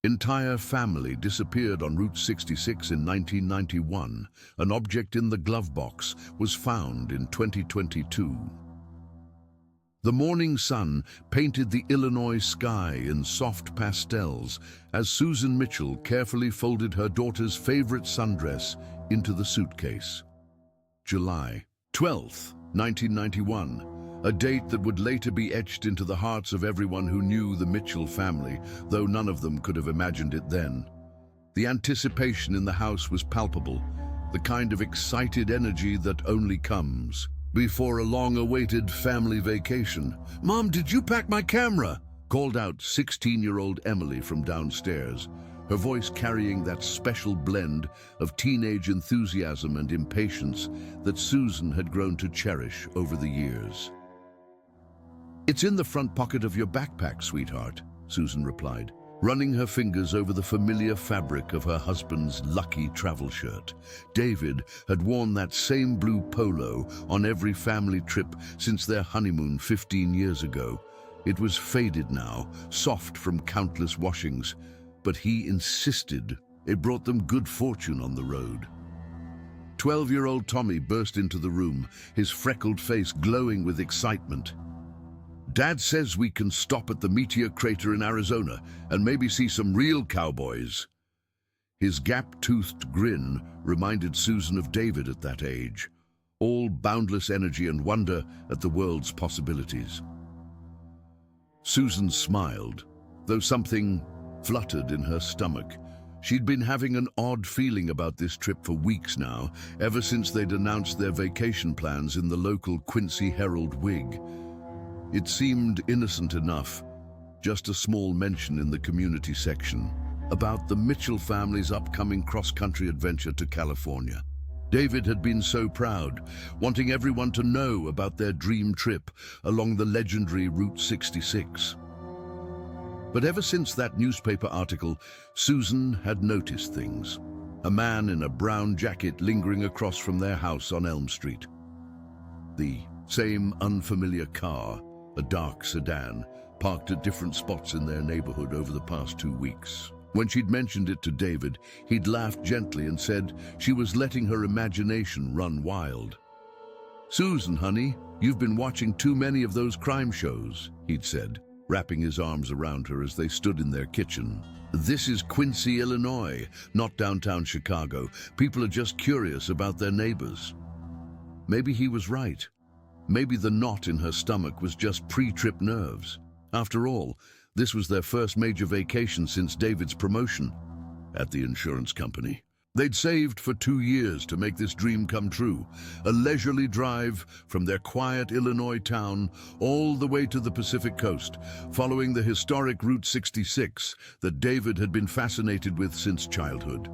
Entire family disappeared on Route 66 in 1991. An object in the glove box was found in 2022. The morning sun painted the Illinois sky in soft pastels as Susan Mitchell carefully folded her daughter's favorite sundress into the suitcase. July 12th, 1991. A date that would later be etched into the hearts of everyone who knew the Mitchell family, though none of them could have imagined it then. The anticipation in the house was palpable, the kind of excited energy that only comes before a long-awaited family vacation. "Mom, did you pack my camera?" called out 16-year-old Emily from downstairs, her voice carrying that special blend of teenage enthusiasm and impatience that Susan had grown to cherish over the years. "It's in the front pocket of your backpack, sweetheart," Susan replied, running her fingers over the familiar fabric of her husband's lucky travel shirt. David had worn that same blue polo on every family trip since their honeymoon 15 years ago. It was faded now, soft from countless washings, but he insisted it brought them good fortune on the road. 12-year-old Tommy burst into the room, his freckled face glowing with excitement. "Dad says we can stop at the meteor crater in Arizona and maybe see some real cowboys." His gap-toothed grin reminded Susan of David at that age, all boundless energy and wonder at the world's possibilities. Susan smiled, though something fluttered in her stomach. She'd been having an odd feeling about this trip for weeks now, ever since they'd announced their vacation plans in the local Quincy Herald-Whig. It seemed innocent enough, just a small mention in the community section about the Mitchell family's upcoming cross-country adventure to California. David had been so proud, wanting everyone to know about their dream trip along the legendary Route 66. But ever since that newspaper article, Susan had noticed things. A man in a brown jacket lingering across from their house on Elm Street. The same unfamiliar car, a dark sedan, parked at different spots in their neighborhood over the past 2 weeks. When she'd mentioned it to David, he'd laughed gently and said she was letting her imagination run wild. "Susan, honey, you've been watching too many of those crime shows," he'd said, wrapping his arms around her as they stood in their kitchen. "This is Quincy, Illinois, not downtown Chicago. People are just curious about their neighbors." Maybe he was right. Maybe the knot in her stomach was just pre-trip nerves. After all, this was their first major vacation since David's promotion at the insurance company. They'd saved for 2 years to make this dream come true, a leisurely drive from their quiet Illinois town all the way to the Pacific coast, following the historic Route 66 that David had been fascinated with since childhood.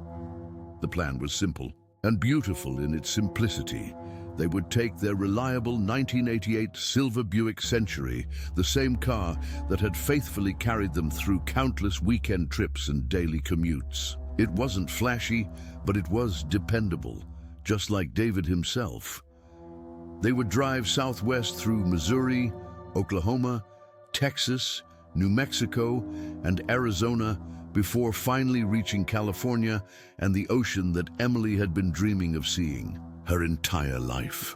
The plan was simple and beautiful in its simplicity. They would take their reliable 1988 silver Buick Century, the same car that had faithfully carried them through countless weekend trips and daily commutes. It wasn't flashy, but it was dependable, just like David himself. They would drive southwest through Missouri, Oklahoma, Texas, New Mexico, and Arizona before finally reaching California and the ocean that Emily had been dreaming of seeing her entire life.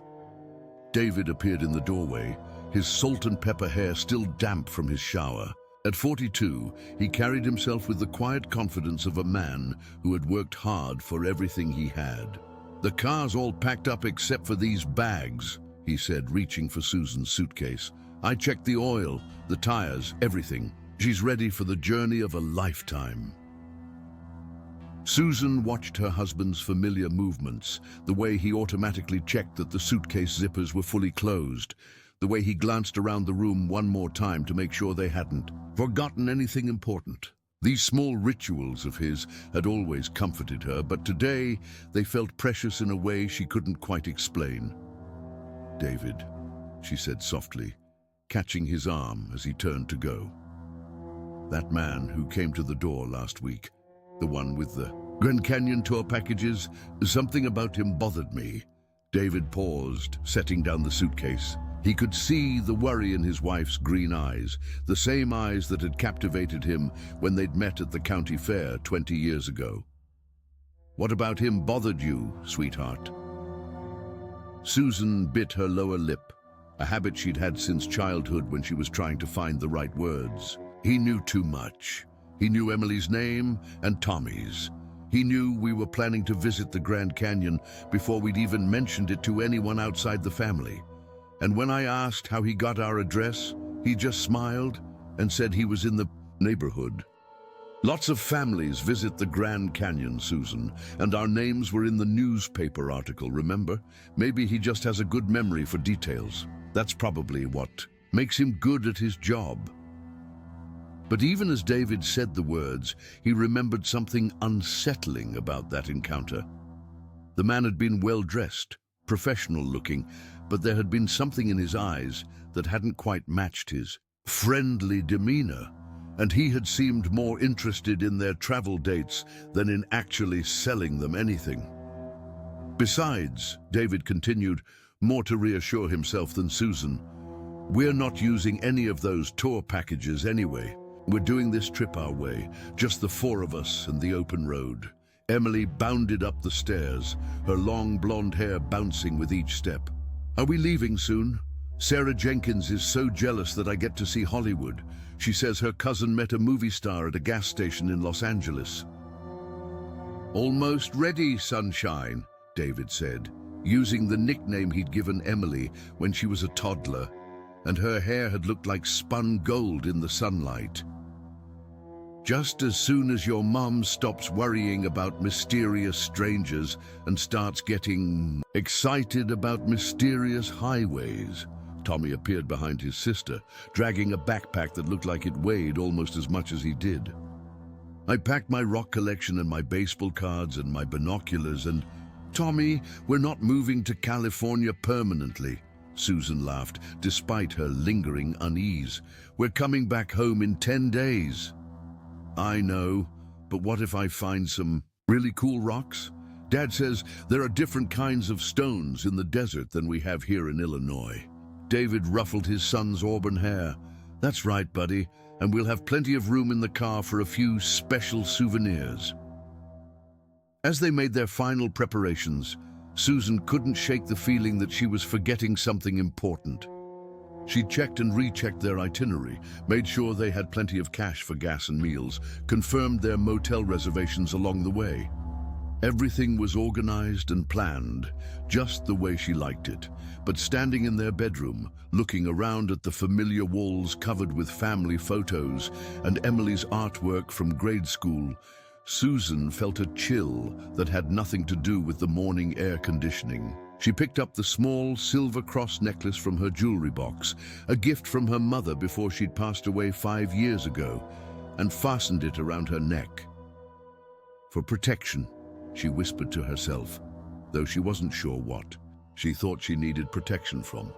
David appeared in the doorway, his salt and pepper hair still damp from his shower. At 42, he carried himself with the quiet confidence of a man who had worked hard for everything he had. "The car's all packed up except for these bags," he said, reaching for Susan's suitcase. "I checked the oil, the tires, everything. She's ready for the journey of a lifetime." Susan watched her husband's familiar movements, the way he automatically checked that the suitcase zippers were fully closed, the way he glanced around the room one more time to make sure they hadn't forgotten anything important. These small rituals of his had always comforted her, but today they felt precious in a way she couldn't quite explain. "David," she said softly, catching his arm as he turned to go. "That man who came to the door last week, the one with the Grand Canyon tour packages, something about him bothered me." David paused, setting down the suitcase. He could see the worry in his wife's green eyes, the same eyes that had captivated him when they'd met at the county fair 20 years ago. "What about him bothered you, sweetheart?" Susan bit her lower lip, a habit she'd had since childhood when she was trying to find the right words. He knew too much. He knew Emily's name and Tommy's. He knew we were planning to visit the Grand Canyon before we'd even mentioned it to anyone outside the family. And when I asked how he got our address, he just smiled and said he was in the neighborhood. Lots of families visit the Grand Canyon, Susan, and our names were in the newspaper article, remember? Maybe he just has a good memory for details. That's probably what makes him good at his job. But even as David said the words, he remembered something unsettling about that encounter. The man had been well-dressed, professional-looking, but there had been something in his eyes that hadn't quite matched his friendly demeanor, and he had seemed more interested in their travel dates than in actually selling them anything. Besides, David continued, more to reassure himself than Susan, we're not using any of those tour packages anyway. We're doing this trip our way, just the four of us and the open road. Emily bounded up the stairs, her long blonde hair bouncing with each step. Are we leaving soon? Sarah Jenkins is so jealous that I get to see Hollywood. She says her cousin met a movie star at a gas station in Los Angeles. Almost ready, sunshine, David said, using the nickname he'd given Emily when she was a toddler, and her hair had looked like spun gold in the sunlight. Just as soon as your mum stops worrying about mysterious strangers and starts getting excited about mysterious highways. Tommy appeared behind his sister, dragging a backpack that looked like it weighed almost as much as he did. I packed my rock collection and my baseball cards and my binoculars and... Tommy, we're not moving to California permanently. Susan laughed, despite her lingering unease. We're coming back home in 10 days. I know, but what if I find some really cool rocks? Dad says there are different kinds of stones in the desert than we have here in Illinois. David ruffled his son's auburn hair. That's right, buddy, and we'll have plenty of room in the car for a few special souvenirs. As they made their final preparations, Susan couldn't shake the feeling that she was forgetting something important. She checked and rechecked their itinerary, made sure they had plenty of cash for gas and meals, confirmed their motel reservations along the way. Everything was organized and planned, just the way she liked it. But standing in their bedroom, looking around at the familiar walls covered with family photos and Emily's artwork from grade school, Susan felt a chill that had nothing to do with the morning air conditioning. She picked up the small silver cross necklace from her jewelry box, a gift from her mother before she'd passed away 5 years ago, and fastened it around her neck. For protection, she whispered to herself, though she wasn't sure what she thought she needed protection from.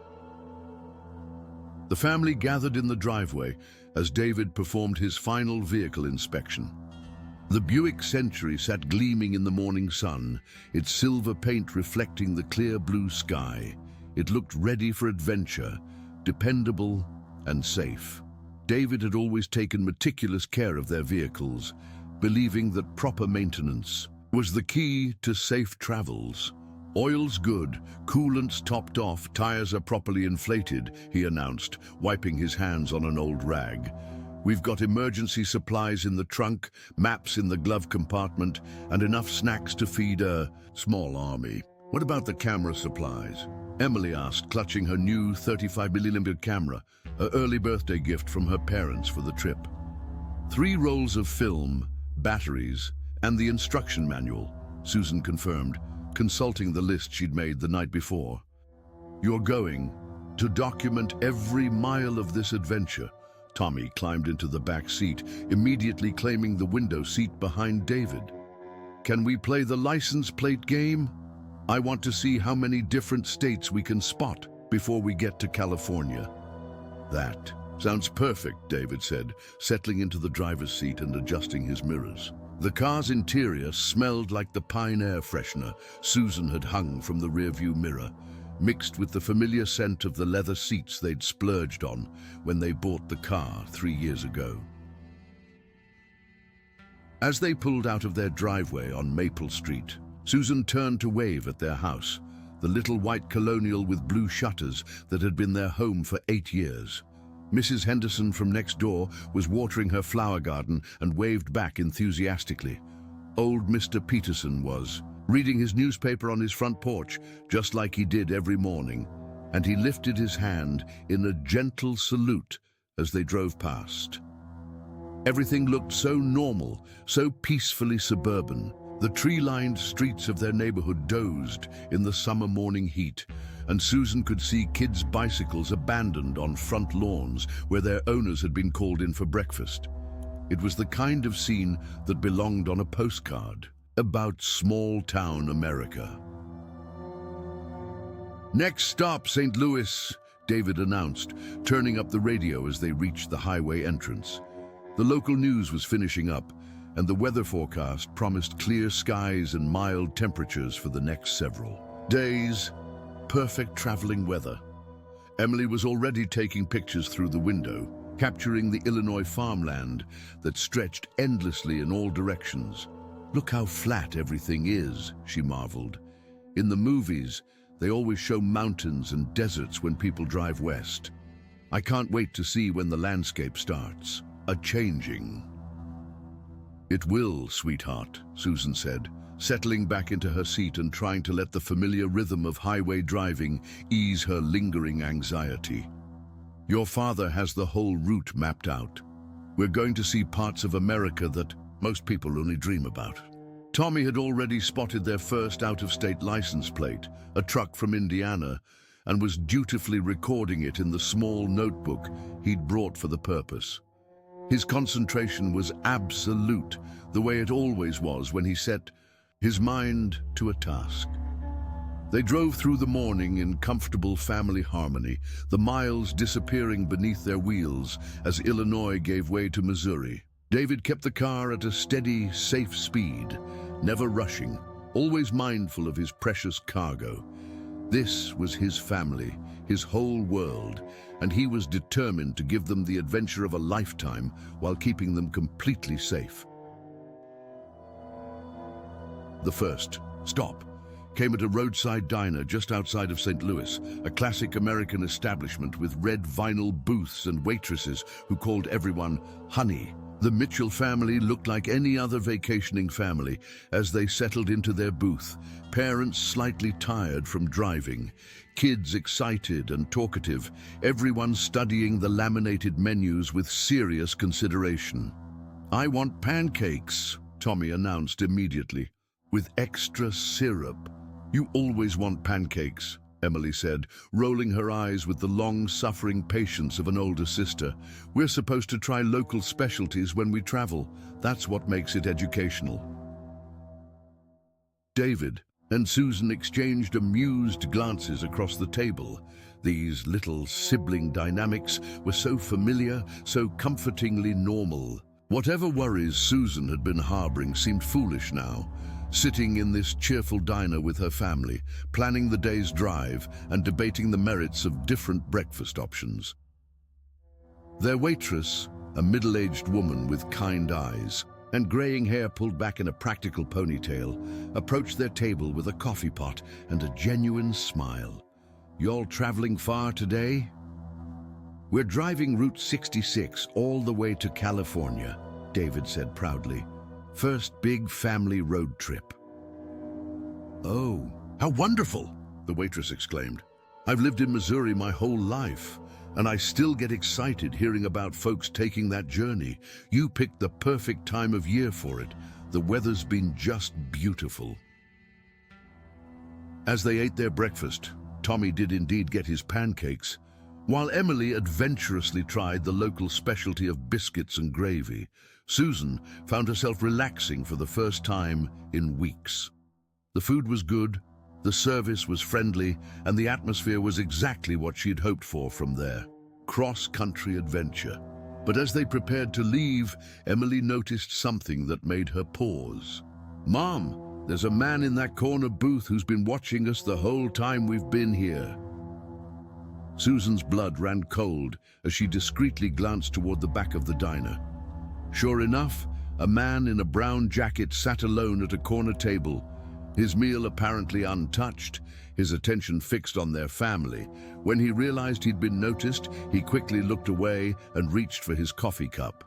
The family gathered in the driveway as David performed his final vehicle inspection. The Buick Century sat gleaming in the morning sun, its silver paint reflecting the clear blue sky. It looked ready for adventure, dependable and safe. David had always taken meticulous care of their vehicles, believing that proper maintenance was the key to safe travels. Oil's good, coolant's topped off, tires are properly inflated, he announced, wiping his hands on an old rag. We've got emergency supplies in the trunk, maps in the glove compartment, and enough snacks to feed a small army. What about the camera supplies? Emily asked, clutching her new 35mm camera, her early birthday gift from her parents for the trip. 3 rolls of film, batteries, and the instruction manual, Susan confirmed, consulting the list she'd made the night before. You're going to document every mile of this adventure. Tommy climbed into the back seat, immediately claiming the window seat behind David. Can we play the license plate game? I want to see how many different states we can spot before we get to California. That sounds perfect, David said, settling into the driver's seat and adjusting his mirrors. The car's interior smelled like the pine air freshener Susan had hung from the rearview mirror. mixed with the familiar scent of the leather seats they'd splurged on when they bought the car 3 years ago. As they pulled out of their driveway on Maple Street, Susan turned to wave at their house, the little white colonial with blue shutters that had been their home for 8 years. Mrs. Henderson from next door was watering her flower garden and waved back enthusiastically. Old Mr. Peterson was reading his newspaper on his front porch, just like he did every morning, and he lifted his hand in a gentle salute as they drove past. Everything looked so normal, so peacefully suburban. The tree-lined streets of their neighborhood dozed in the summer morning heat, and Susan could see kids' bicycles abandoned on front lawns where their owners had been called in for breakfast. It was the kind of scene that belonged on a postcard about small-town America. "Next stop, St. Louis," David announced, turning up the radio as they reached the highway entrance. The local news was finishing up, and the weather forecast promised clear skies and mild temperatures for the next several days. Perfect traveling weather. Emily was already taking pictures through the window, capturing the Illinois farmland that stretched endlessly in all directions. "Look how flat everything is," she marveled. "In the movies, they always show mountains and deserts when people drive west. I can't wait to see when the landscape starts a-changing." "It will, sweetheart," Susan said, settling back into her seat and trying to let the familiar rhythm of highway driving ease her lingering anxiety. "Your father has the whole route mapped out. We're going to see parts of America that most people only dream about." Tommy had already spotted their first out-of-state license plate, a truck from Indiana, and was dutifully recording it in the small notebook he'd brought for the purpose. His concentration was absolute, the way it always was when he set his mind to a task. They drove through the morning in comfortable family harmony, the miles disappearing beneath their wheels as Illinois gave way to Missouri. David kept the car at a steady, safe speed, never rushing, always mindful of his precious cargo. This was his family, his whole world, and he was determined to give them the adventure of a lifetime while keeping them completely safe. The first stop came at a roadside diner just outside of St. Louis, a classic American establishment with red vinyl booths and waitresses who called everyone honey. The Mitchell family looked like any other vacationing family as they settled into their booth, parents slightly tired from driving, kids excited and talkative, everyone studying the laminated menus with serious consideration. "I want pancakes," Tommy announced immediately, "with extra syrup." "You always want pancakes," Emily said, rolling her eyes with the long-suffering patience of an older sister. "We're supposed to try local specialties when we travel. That's what makes it educational." David and Susan exchanged amused glances across the table. These little sibling dynamics were so familiar, so comfortingly normal. Whatever worries Susan had been harboring seemed foolish now. Sitting in this cheerful diner with her family, planning the day's drive and debating the merits of different breakfast options. Their waitress, a middle-aged woman with kind eyes and graying hair pulled back in a practical ponytail, approached their table with a coffee pot and a genuine smile. "Y'all traveling far today?" "We're driving Route 66 all the way to California," David said proudly. "First big family road trip." "Oh, how wonderful!" the waitress exclaimed. "I've lived in Missouri my whole life, and I still get excited hearing about folks taking that journey. You picked the perfect time of year for it. The weather's been just beautiful." As they ate their breakfast, Tommy did indeed get his pancakes, while Emily adventurously tried the local specialty of biscuits and gravy. Susan found herself relaxing for the first time in weeks. The food was good, the service was friendly, and the atmosphere was exactly what she had hoped for from their cross-country adventure. But as they prepared to leave, Emily noticed something that made her pause. "Mom, There's a man in that corner booth who's been watching us the whole time we've been here." Susan's blood ran cold as she discreetly glanced toward the back of the diner. Sure enough, a man in a brown jacket sat alone at a corner table, his meal apparently untouched, his attention fixed on their family. When he realized he'd been noticed, he quickly looked away and reached for his coffee cup.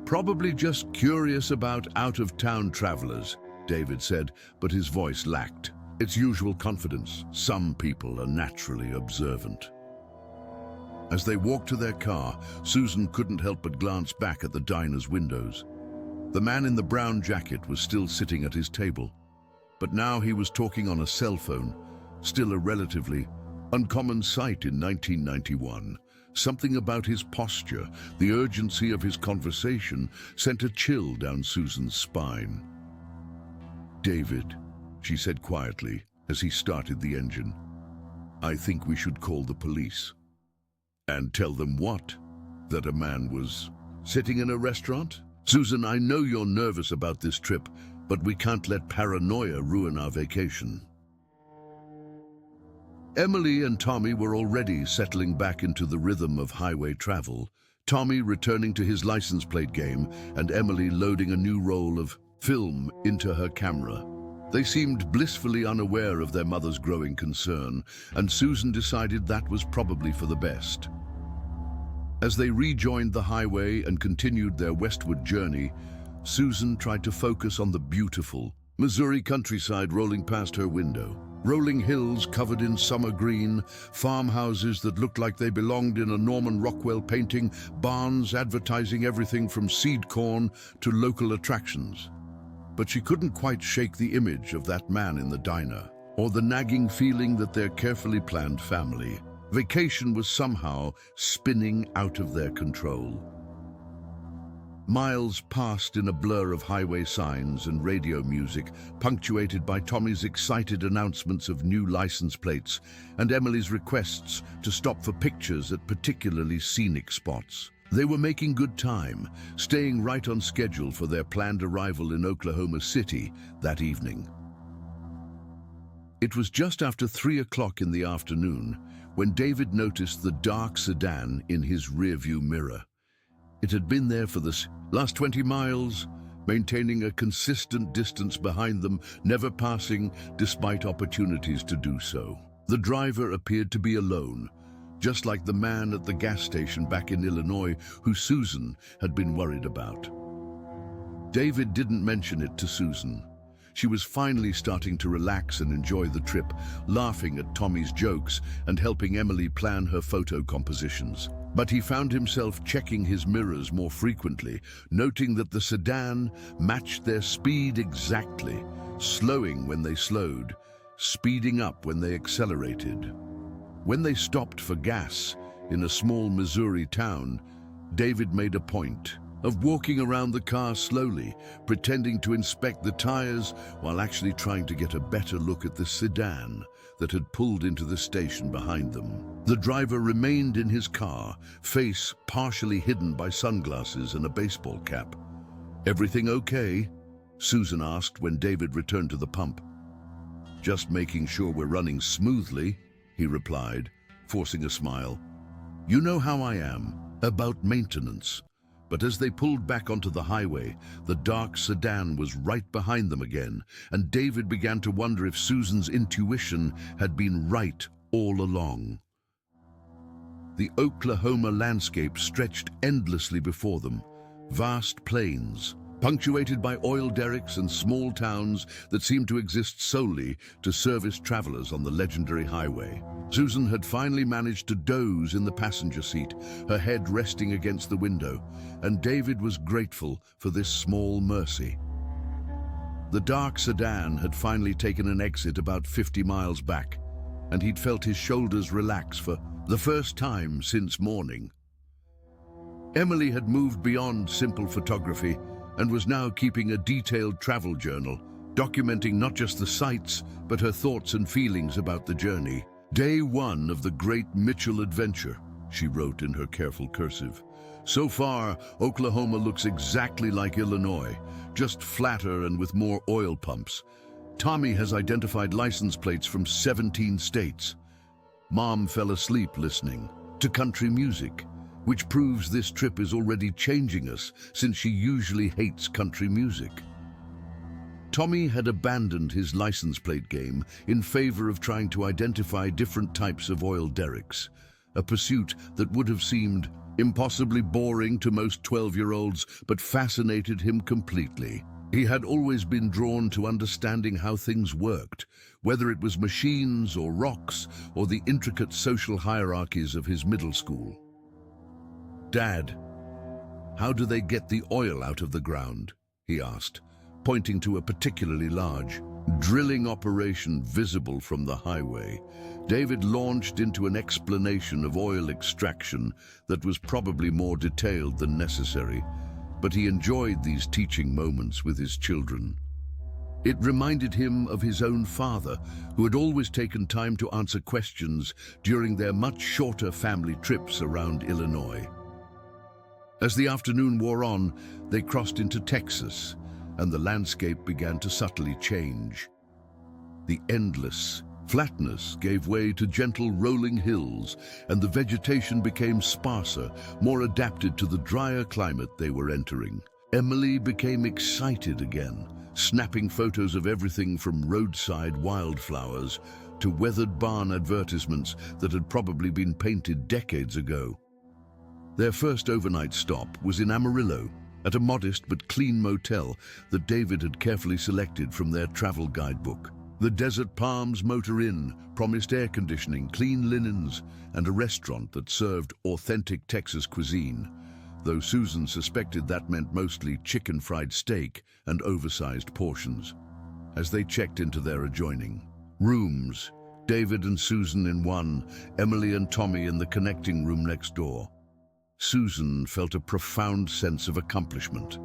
"Probably just curious about out-of-town travelers," David said, but his voice lacked its usual confidence. Some people are naturally observant. As they walked to their car, Susan couldn't help but glance back at the diner's windows. The man in the brown jacket was still sitting at his table, but now he was talking on a cell phone, still a relatively uncommon sight in 1991. Something about his posture, the urgency of his conversation, sent a chill down Susan's spine. "David," she said quietly as he started the engine, "I think we should call the police." "And tell them what? That a man was sitting in a restaurant?" "Susan, I know you're nervous about this trip, but we can't let paranoia ruin our vacation." Emily and Tommy were already settling back into the rhythm of highway travel, Tommy returning to his license plate game and Emily loading a new roll of film into her camera. They seemed blissfully unaware of their mother's growing concern, and Susan decided that was probably for the best. As they rejoined the highway and continued their westward journey, Susan tried to focus on the beautiful Missouri countryside rolling past her window. Rolling hills covered in summer green, farmhouses that looked like they belonged in a Norman Rockwell painting, barns advertising everything from seed corn to local attractions. But she couldn't quite shake the image of that man in the diner, or the nagging feeling that their carefully planned family vacation was somehow spinning out of their control. Miles passed in a blur of highway signs and radio music, punctuated by Tommy's excited announcements of new license plates and Emily's requests to stop for pictures at particularly scenic spots. They were making good time, staying right on schedule for their planned arrival in Oklahoma City that evening. It was just after 3 o'clock in the afternoon when David noticed the dark sedan in his rearview mirror. It had been there for the last 20 miles, maintaining a consistent distance behind them, never passing despite opportunities to do so. The driver appeared to be alone, just like the man at the gas station back in Illinois who Susan had been worried about. David didn't mention it to Susan. She was finally starting to relax and enjoy the trip, laughing at Tommy's jokes and helping Emily plan her photo compositions. But he found himself checking his mirrors more frequently, noting that the sedan matched their speed exactly, slowing when they slowed, speeding up when they accelerated. When they stopped for gas in a small Missouri town, David made a point of walking around the car slowly, pretending to inspect the tires while actually trying to get a better look at the sedan that had pulled into the station behind them. The driver remained in his car, face partially hidden by sunglasses and a baseball cap. "Everything okay?" Susan asked when David returned to the pump. "Just making sure we're running smoothly," he replied, forcing a smile. "You know how I am about maintenance." But as they pulled back onto the highway, the dark sedan was right behind them again, and David began to wonder if Susan's intuition had been right all along. The Oklahoma landscape stretched endlessly before them, vast plains, punctuated by oil derricks and small towns that seemed to exist solely to service travelers on the legendary highway. Susan had finally managed to doze in the passenger seat, her head resting against the window, and David was grateful for this small mercy. The dark sedan had finally taken an exit about 50 miles back, and he'd felt his shoulders relax for the first time since morning. Emily had moved beyond simple photography and was now keeping a detailed travel journal, documenting not just the sights, but her thoughts and feelings about the journey. "Day 1 of the Great Mitchell Adventure," she wrote in her careful cursive. "So far, Oklahoma looks exactly like Illinois, just flatter and with more oil pumps. Tommy has identified license plates from 17 states. Mom fell asleep listening to country music, which proves this trip is already changing us since she usually hates country music. Tommy had abandoned his license plate game in favor of trying to identify different types of oil derricks, a pursuit that would have seemed impossibly boring to most 12-year-olds, but fascinated him completely. He had always been drawn to understanding how things worked, whether it was machines or rocks or the intricate social hierarchies of his middle school. "Dad, how do they get the oil out of the ground?" he asked, pointing to a particularly large drilling operation visible from the highway. David launched into an explanation of oil extraction that was probably more detailed than necessary, but he enjoyed these teaching moments with his children. It reminded him of his own father, who had always taken time to answer questions during their much shorter family trips around Illinois. As the afternoon wore on, they crossed into Texas, and the landscape began to subtly change. The endless flatness gave way to gentle rolling hills, and the vegetation became sparser, more adapted to the drier climate they were entering. Emily became excited again, snapping photos of everything from roadside wildflowers to weathered barn advertisements that had probably been painted decades ago. Their first overnight stop was in Amarillo, at a modest but clean motel that David had carefully selected from their travel guidebook. The Desert Palms Motor Inn promised air conditioning, clean linens, and a restaurant that served authentic Texas cuisine, though Susan suspected that meant mostly chicken fried steak and oversized portions. As they checked into their adjoining rooms, David and Susan in one, Emily and Tommy in the connecting room next door, Susan felt a profound sense of accomplishment.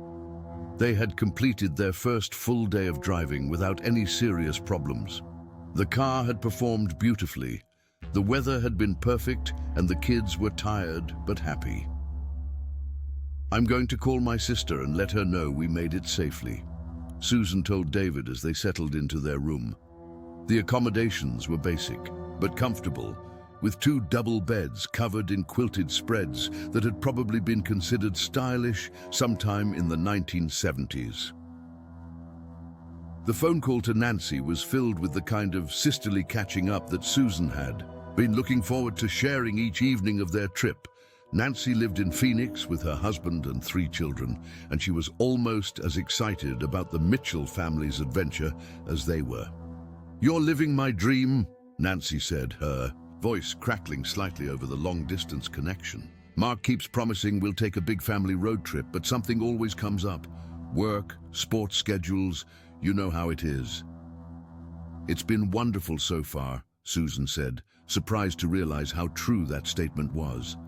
They had completed their first full day of driving without any serious problems. The car had performed beautifully, the weather had been perfect, and the kids were tired but happy. "I'm going to call my sister and let her know we made it safely," Susan told David as they settled into their room. The accommodations were basic, but comfortable, with 2 double beds covered in quilted spreads that had probably been considered stylish sometime in the 1970s. The phone call to Nancy was filled with the kind of sisterly catching up that Susan had been looking forward to sharing each evening of their trip. Nancy lived in Phoenix with her husband and 3 children, and she was almost as excited about the Mitchell family's adventure as they were. "You're living my dream," Nancy said, her voice crackling slightly over the long-distance connection. "Mark keeps promising we'll take a big family road trip, but something always comes up. Work, sports schedules, you know how it is." "It's been wonderful so far," Susan said, surprised to realize how true that statement was.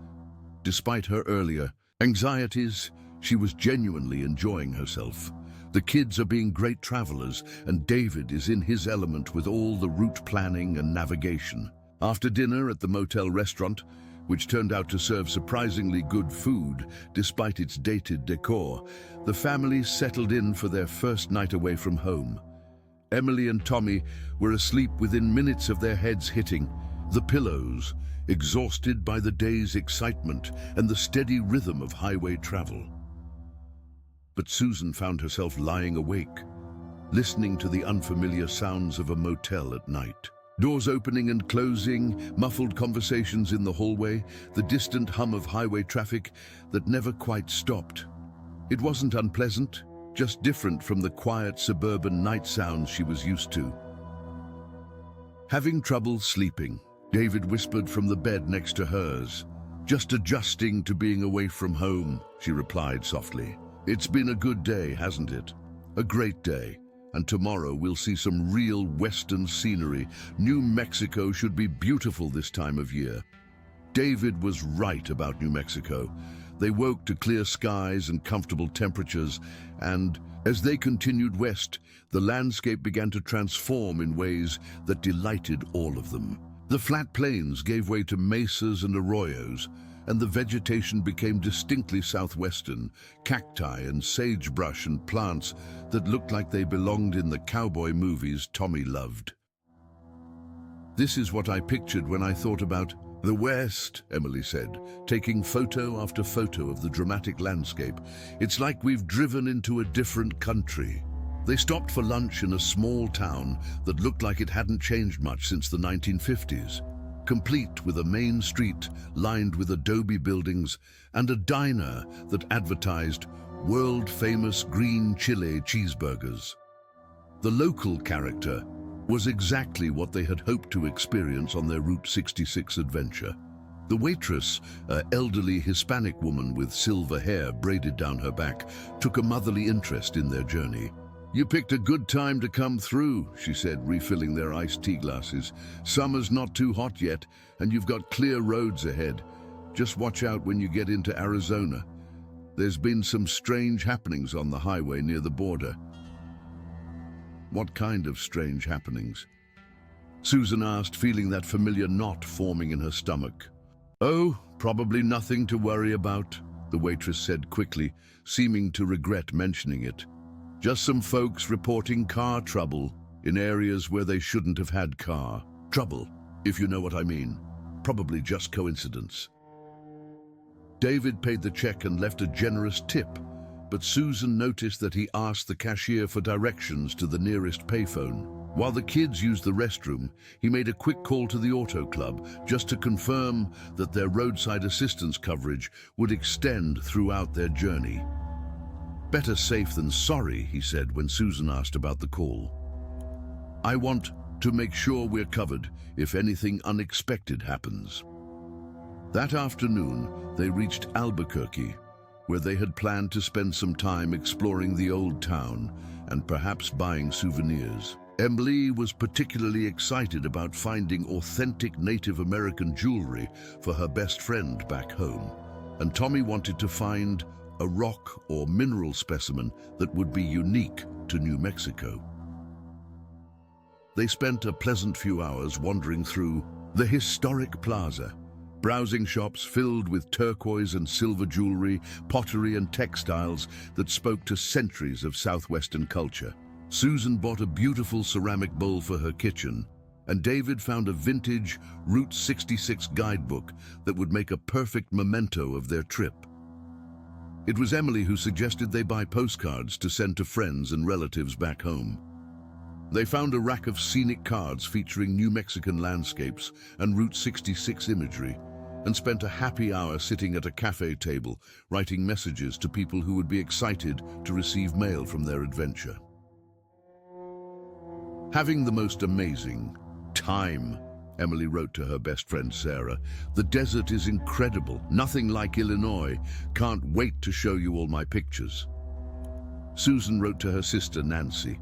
Despite her earlier anxieties, she was genuinely enjoying herself. The kids are being great travelers, and David is in his element with all the route planning and navigation. After dinner at the motel restaurant, which turned out to serve surprisingly good food despite its dated decor, the family settled in for their first night away from home. Emily and Tommy were asleep within minutes of their heads hitting the pillows, exhausted by the day's excitement and the steady rhythm of highway travel. But Susan found herself lying awake, listening to the unfamiliar sounds of a motel at night. Doors opening and closing, muffled conversations in the hallway, the distant hum of highway traffic that never quite stopped. It wasn't unpleasant, just different from the quiet suburban night sounds she was used to. Having trouble sleeping, David whispered from the bed next to hers. "Just adjusting to being away from home," she replied softly. "It's been a good day, hasn't it? A great day. And tomorrow we'll see some real western scenery. New Mexico should be beautiful this time of year." David was right about New Mexico. They woke to clear skies and comfortable temperatures, and as they continued west, the landscape began to transform in ways that delighted all of them. The flat plains gave way to mesas and arroyos, and the vegetation became distinctly southwestern, cacti and sagebrush and plants that looked like they belonged in the cowboy movies Tommy loved. "This is what I pictured when I thought about the West," Emily said, taking photo after photo of the dramatic landscape. "It's like we've driven into a different country." They stopped for lunch in a small town that looked like it hadn't changed much since the 1950s, complete with a main street lined with adobe buildings and a diner that advertised world-famous green chile cheeseburgers. The local character was exactly what they had hoped to experience on their Route 66 adventure. The waitress, an elderly Hispanic woman with silver hair braided down her back, took a motherly interest in their journey. "You picked a good time to come through," she said, refilling their iced tea glasses. "Summer's not too hot yet, and you've got clear roads ahead. Just watch out when you get into Arizona. There's been some strange happenings on the highway near the border." "What kind of strange happenings?" Susan asked, feeling that familiar knot forming in her stomach. "Oh, probably nothing to worry about," the waitress said quickly, seeming to regret mentioning it. "Just some folks reporting car trouble in areas where they shouldn't have had car trouble, if you know what I mean. Probably just coincidence." David paid the check and left a generous tip, but Susan noticed that he asked the cashier for directions to the nearest payphone. While the kids used the restroom, he made a quick call to the auto club just to confirm that their roadside assistance coverage would extend throughout their journey. "Better safe than sorry," he said when Susan asked about the call. "I want to make sure we're covered if anything unexpected happens." That afternoon, they reached Albuquerque, where they had planned to spend some time exploring the old town and perhaps buying souvenirs. Emily was particularly excited about finding authentic Native American jewelry for her best friend back home, and Tommy wanted to find a rock or mineral specimen that would be unique to New Mexico. They spent a pleasant few hours wandering through the historic plaza, browsing shops filled with turquoise and silver jewelry, pottery and textiles that spoke to centuries of Southwestern culture. Susan bought a beautiful ceramic bowl for her kitchen, and David found a vintage Route 66 guidebook that would make a perfect memento of their trip. It was Emily who suggested they buy postcards to send to friends and relatives back home. They found a rack of scenic cards featuring New Mexican landscapes and Route 66 imagery, and spent a happy hour sitting at a cafe table, writing messages to people who would be excited to receive mail from their adventure. "Having the most amazing time," Emily wrote to her best friend Sarah. "The desert is incredible, nothing like Illinois. Can't wait to show you all my pictures." Susan wrote to her sister Nancy.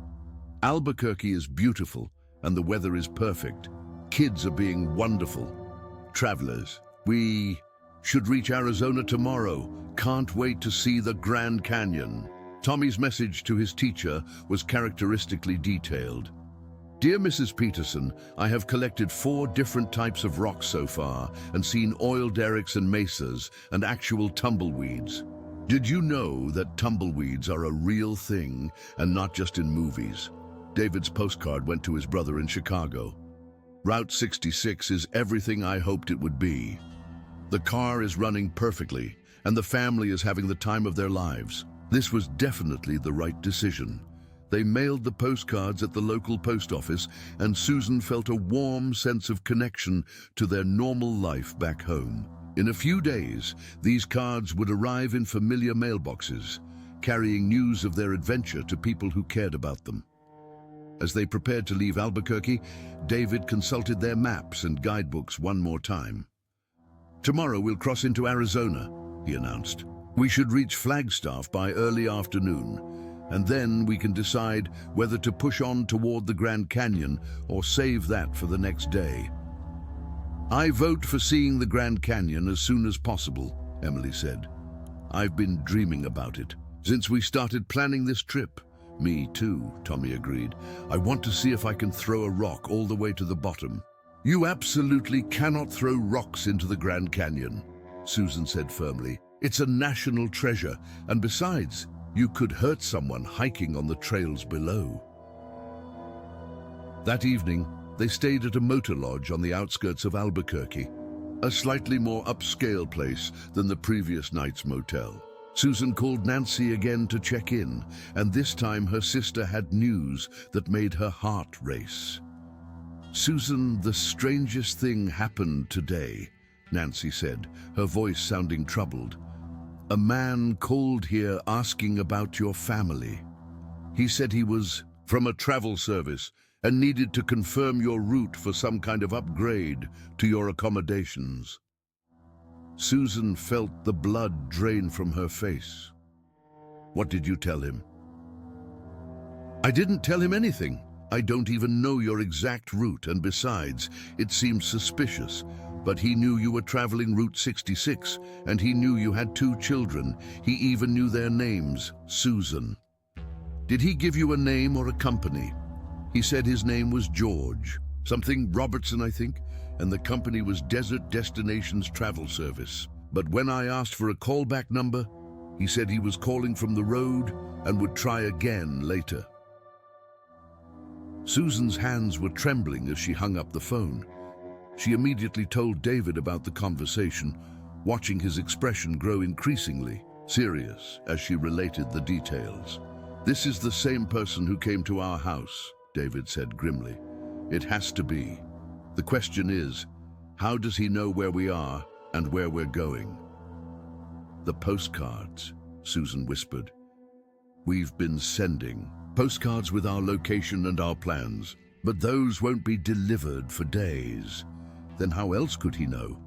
"Albuquerque is beautiful and the weather is perfect. Kids are being wonderful. Travelers, we should reach Arizona tomorrow. Can't wait to see the Grand Canyon." Tommy's message to his teacher was characteristically detailed. "Dear Mrs. Peterson, I have collected 4 different types of rocks so far and seen oil derricks and mesas and actual tumbleweeds. Did you know that tumbleweeds are a real thing and not just in movies?" David's postcard went to his brother in Chicago. "Route 66 is everything I hoped it would be. The car is running perfectly and the family is having the time of their lives. This was definitely the right decision." They mailed the postcards at the local post office, and Susan felt a warm sense of connection to their normal life back home. In a few days, these cards would arrive in familiar mailboxes, carrying news of their adventure to people who cared about them. As they prepared to leave Albuquerque, David consulted their maps and guidebooks one more time. "Tomorrow we'll cross into Arizona," he announced. "We should reach Flagstaff by early afternoon, and then we can decide whether to push on toward the Grand Canyon or save that for the next day." "I vote for seeing the Grand Canyon as soon as possible," Emily said. "I've been dreaming about it since we started planning this trip." "Me too," Tommy agreed. "I want to see if I can throw a rock all the way to the bottom." "You absolutely cannot throw rocks into the Grand Canyon," Susan said firmly. "It's a national treasure, and besides, you could hurt someone hiking on the trails below." That evening, they stayed at a motor lodge on the outskirts of Albuquerque, a slightly more upscale place than the previous night's motel. Susan called Nancy again to check in, and this time her sister had news that made her heart race. "Susan, the strangest thing happened today," Nancy said, her voice sounding troubled. "A man called here asking about your family. He said he was from a travel service and needed to confirm your route for some kind of upgrade to your accommodations." Susan felt the blood drain from her face. "What did you tell him?" "I didn't tell him anything. I don't even know your exact route, and besides, it seems suspicious. But he knew you were traveling Route 66, and he knew you had 2 children. He even knew their names, Susan." "Did he give you a name or a company?" "He said his name was George, something Robertson, I think, and the company was Desert Destinations Travel Service. But when I asked for a callback number, he said he was calling from the road and would try again later." Susan's hands were trembling as she hung up the phone. She immediately told David about the conversation, watching his expression grow increasingly serious as she related the details. "This is the same person who came to our house," David said grimly. "It has to be. The question is, how does he know where we are and where we're going?" "The postcards," Susan whispered. "We've been sending postcards with our location and our plans, but those won't be delivered for days. Then how else could he know?"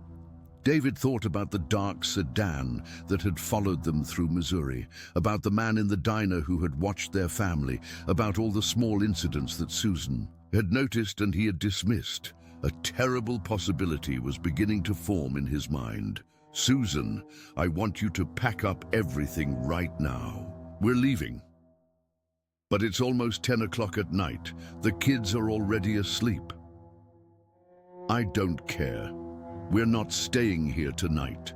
David thought about the dark sedan that had followed them through Missouri, about the man in the diner who had watched their family, about all the small incidents that Susan had noticed and he had dismissed. A terrible possibility was beginning to form in his mind. "Susan, I want you to pack up everything right now. We're leaving." "But it's almost 10 o'clock at night. The kids are already asleep." "I don't care. We're not staying here tonight."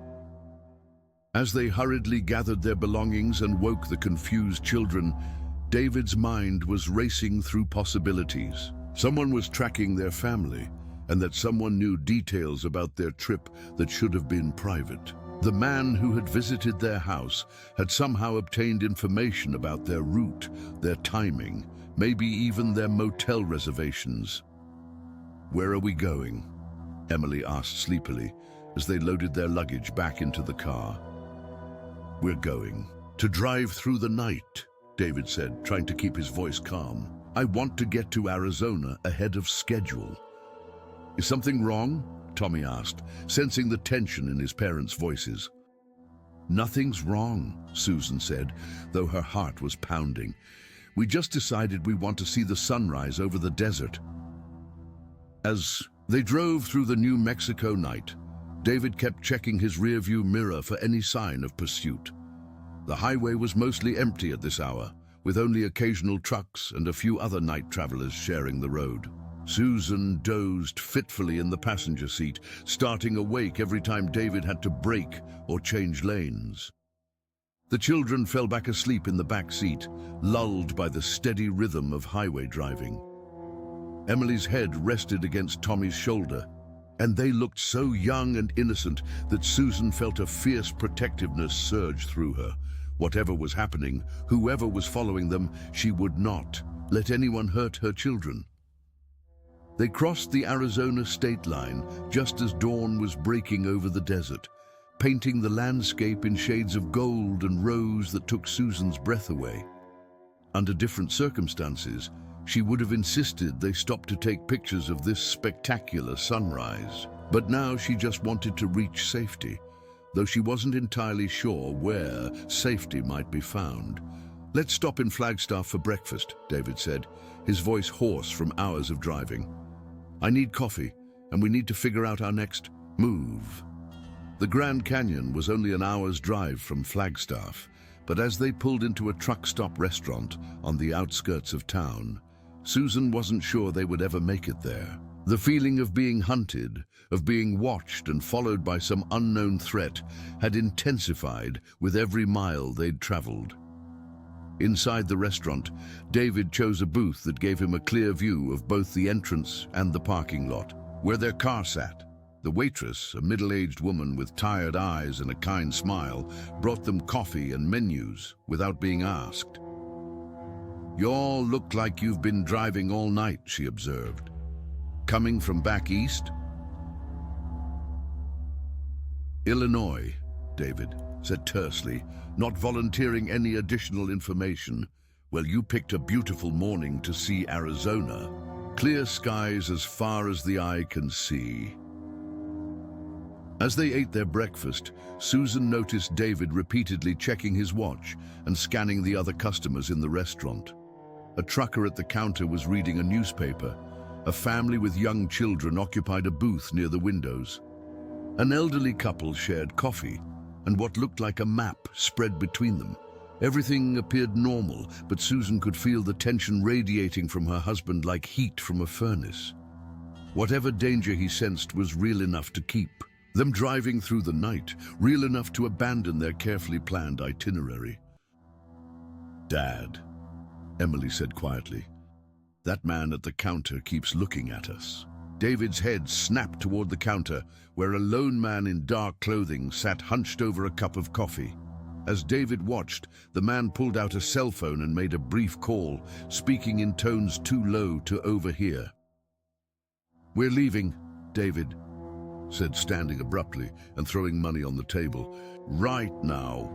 As they hurriedly gathered their belongings and woke the confused children, David's mind was racing through possibilities. Someone was tracking their family, and that someone knew details about their trip that should have been private. The man who had visited their house had somehow obtained information about their route, their timing, maybe even their motel reservations. "Where are we going?" Emily asked sleepily as they loaded their luggage back into the car. "We're going to drive through the night," David said, trying to keep his voice calm. "I want to get to Arizona ahead of schedule." "Is something wrong?" Tommy asked, sensing the tension in his parents' voices. "Nothing's wrong," Susan said, though her heart was pounding. "We just decided we want to see the sunrise over the desert." As they drove through the New Mexico night, David kept checking his rearview mirror for any sign of pursuit. The highway was mostly empty at this hour, with only occasional trucks and a few other night travelers sharing the road. Susan dozed fitfully in the passenger seat, starting awake every time David had to brake or change lanes. The children fell back asleep in the back seat, lulled by the steady rhythm of highway driving. Emily's head rested against Tommy's shoulder, and they looked so young and innocent that Susan felt a fierce protectiveness surge through her. Whatever was happening, whoever was following them, she would not let anyone hurt her children. They crossed the Arizona state line just as dawn was breaking over the desert, painting the landscape in shades of gold and rose that took Susan's breath away. Under different circumstances, she would have insisted they stop to take pictures of this spectacular sunrise. But now she just wanted to reach safety, though she wasn't entirely sure where safety might be found. "Let's stop in Flagstaff for breakfast," David said, his voice hoarse from hours of driving. "I need coffee, and we need to figure out our next move." The Grand Canyon was only an hour's drive from Flagstaff, but as they pulled into a truck stop restaurant on the outskirts of town, Susan wasn't sure they would ever make it there. The feeling of being hunted, of being watched and followed by some unknown threat, had intensified with every mile they'd traveled. Inside the restaurant, David chose a booth that gave him a clear view of both the entrance and the parking lot, where their car sat. The waitress, a middle-aged woman with tired eyes and a kind smile, brought them coffee and menus without being asked. "You all look like you've been driving all night," she observed. "Coming from back east?" "Illinois," David said tersely, not volunteering any additional information. "Well, you picked a beautiful morning to see Arizona. Clear skies as far as the eye can see." As they ate their breakfast, Susan noticed David repeatedly checking his watch and scanning the other customers in the restaurant. A trucker at the counter was reading a newspaper. A family with young children occupied a booth near the windows. An elderly couple shared coffee, and what looked like a map spread between them. Everything appeared normal, but Susan could feel the tension radiating from her husband like heat from a furnace. Whatever danger he sensed was real enough to keep them driving through the night, real enough to abandon their carefully planned itinerary. "Dad," Emily said quietly, "that man at the counter keeps looking at us." David's head snapped toward the counter, where a lone man in dark clothing sat hunched over a cup of coffee. As David watched, the man pulled out a cell phone and made a brief call, speaking in tones too low to overhear. "We're leaving," David said, standing abruptly and throwing money on the table. "Right now."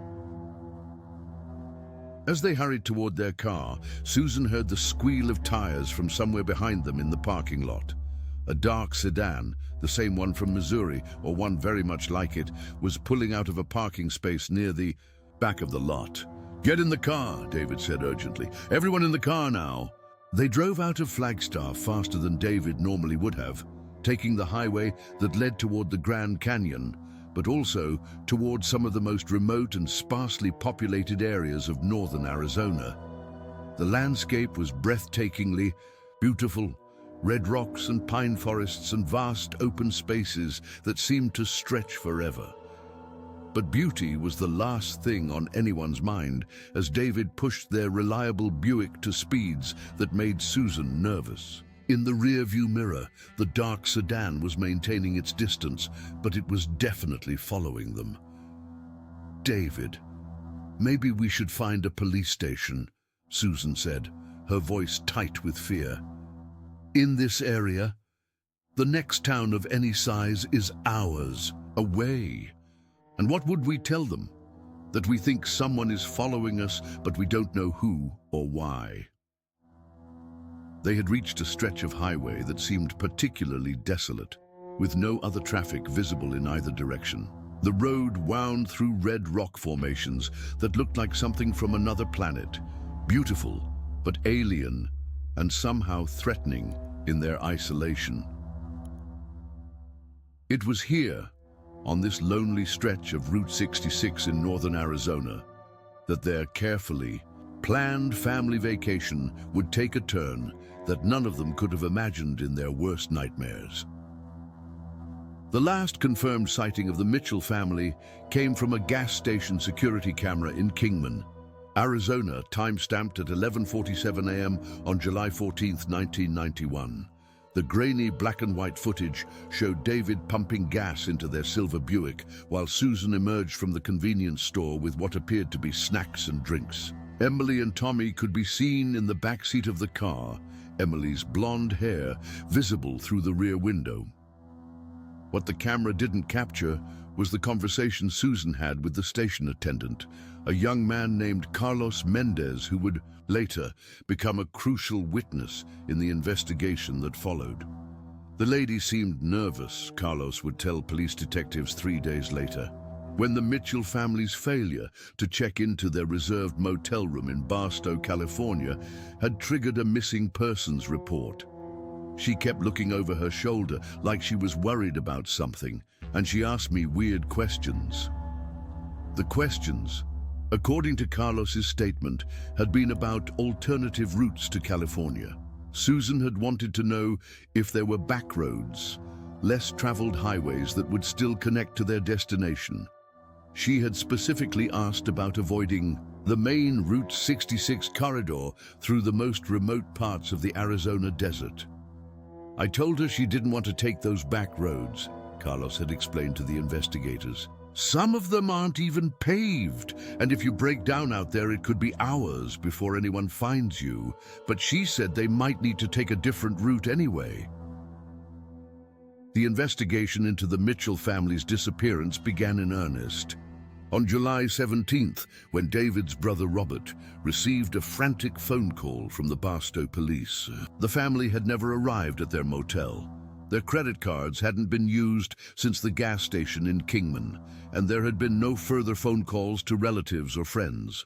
As they hurried toward their car, Susan heard the squeal of tires from somewhere behind them in the parking lot. A dark sedan, the same one from Missouri, or one very much like it, was pulling out of a parking space near the back of the lot. "Get in the car," David said urgently. "Everyone in the car now." They drove out of Flagstaff faster than David normally would have, taking the highway that led toward the Grand Canyon, but also toward some of the most remote and sparsely populated areas of northern Arizona. The landscape was breathtakingly beautiful, red rocks and pine forests and vast open spaces that seemed to stretch forever. But beauty was the last thing on anyone's mind as David pushed their reliable Buick to speeds that made Susan nervous. In the rear-view mirror, the dark sedan was maintaining its distance, but it was definitely following them. "David, maybe we should find a police station," Susan said, her voice tight with fear. "In this area, the next town of any size is hours away. And what would we tell them? That we think someone is following us, but we don't know who or why." They had reached a stretch of highway that seemed particularly desolate, with no other traffic visible in either direction. The road wound through red rock formations that looked like something from another planet, beautiful but alien and somehow threatening in their isolation. It was here, on this lonely stretch of Route 66 in northern Arizona, that their carefully planned family vacation would take a turn that none of them could have imagined in their worst nightmares. The last confirmed sighting of the Mitchell family came from a gas station security camera in Kingman, Arizona, time-stamped at 11:47 a.m. on July 14, 1991. The grainy black and white footage showed David pumping gas into their silver Buick while Susan emerged from the convenience store with what appeared to be snacks and drinks. Emily and Tommy could be seen in the back seat of the car, Emily's blonde hair visible through the rear window. What the camera didn't capture was the conversation Susan had with the station attendant, a young man named Carlos Mendez who would later become a crucial witness in the investigation that followed. The lady seemed nervous, Carlos would tell police detectives 3 days later, when the Mitchell family's failure to check into their reserved motel room in Barstow, California, had triggered a missing persons report. She kept looking over her shoulder like she was worried about something, and she asked me weird questions. The questions, according to Carlos's statement, had been about alternative routes to California. Susan had wanted to know if there were back roads, less traveled highways that would still connect to their destination. She had specifically asked about avoiding the main Route 66 corridor through the most remote parts of the Arizona desert. I told her she didn't want to take those back roads, Carlos had explained to the investigators. Some of them aren't even paved, and if you break down out there, it could be hours before anyone finds you. But she said they might need to take a different route anyway. The investigation into the Mitchell family's disappearance began in earnest. On July 17th, when David's brother Robert received a frantic phone call from the Barstow police. The family had never arrived at their motel. Their credit cards hadn't been used since the gas station in Kingman, and there had been no further phone calls to relatives or friends.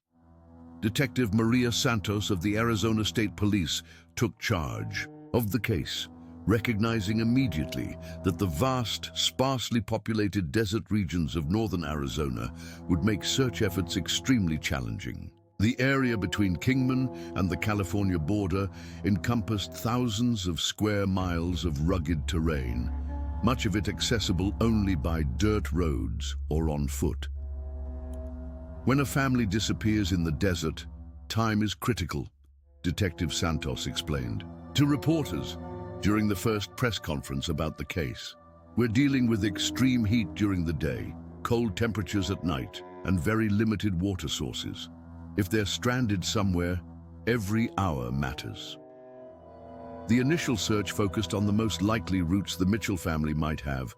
Detective Maria Santos of the Arizona State Police took charge of the case, recognizing immediately that the vast, sparsely populated desert regions of northern Arizona would make search efforts extremely challenging. The area between Kingman and the California border encompassed thousands of square miles of rugged terrain, much of it accessible only by dirt roads or on foot. When a family disappears in the desert, time is critical, Detective Santos explained to reporters during the first press conference about the case. We're dealing with extreme heat during the day, cold temperatures at night, and very limited water sources. If they're stranded somewhere, every hour matters. The initial search focused on the most likely routes the Mitchell family might have,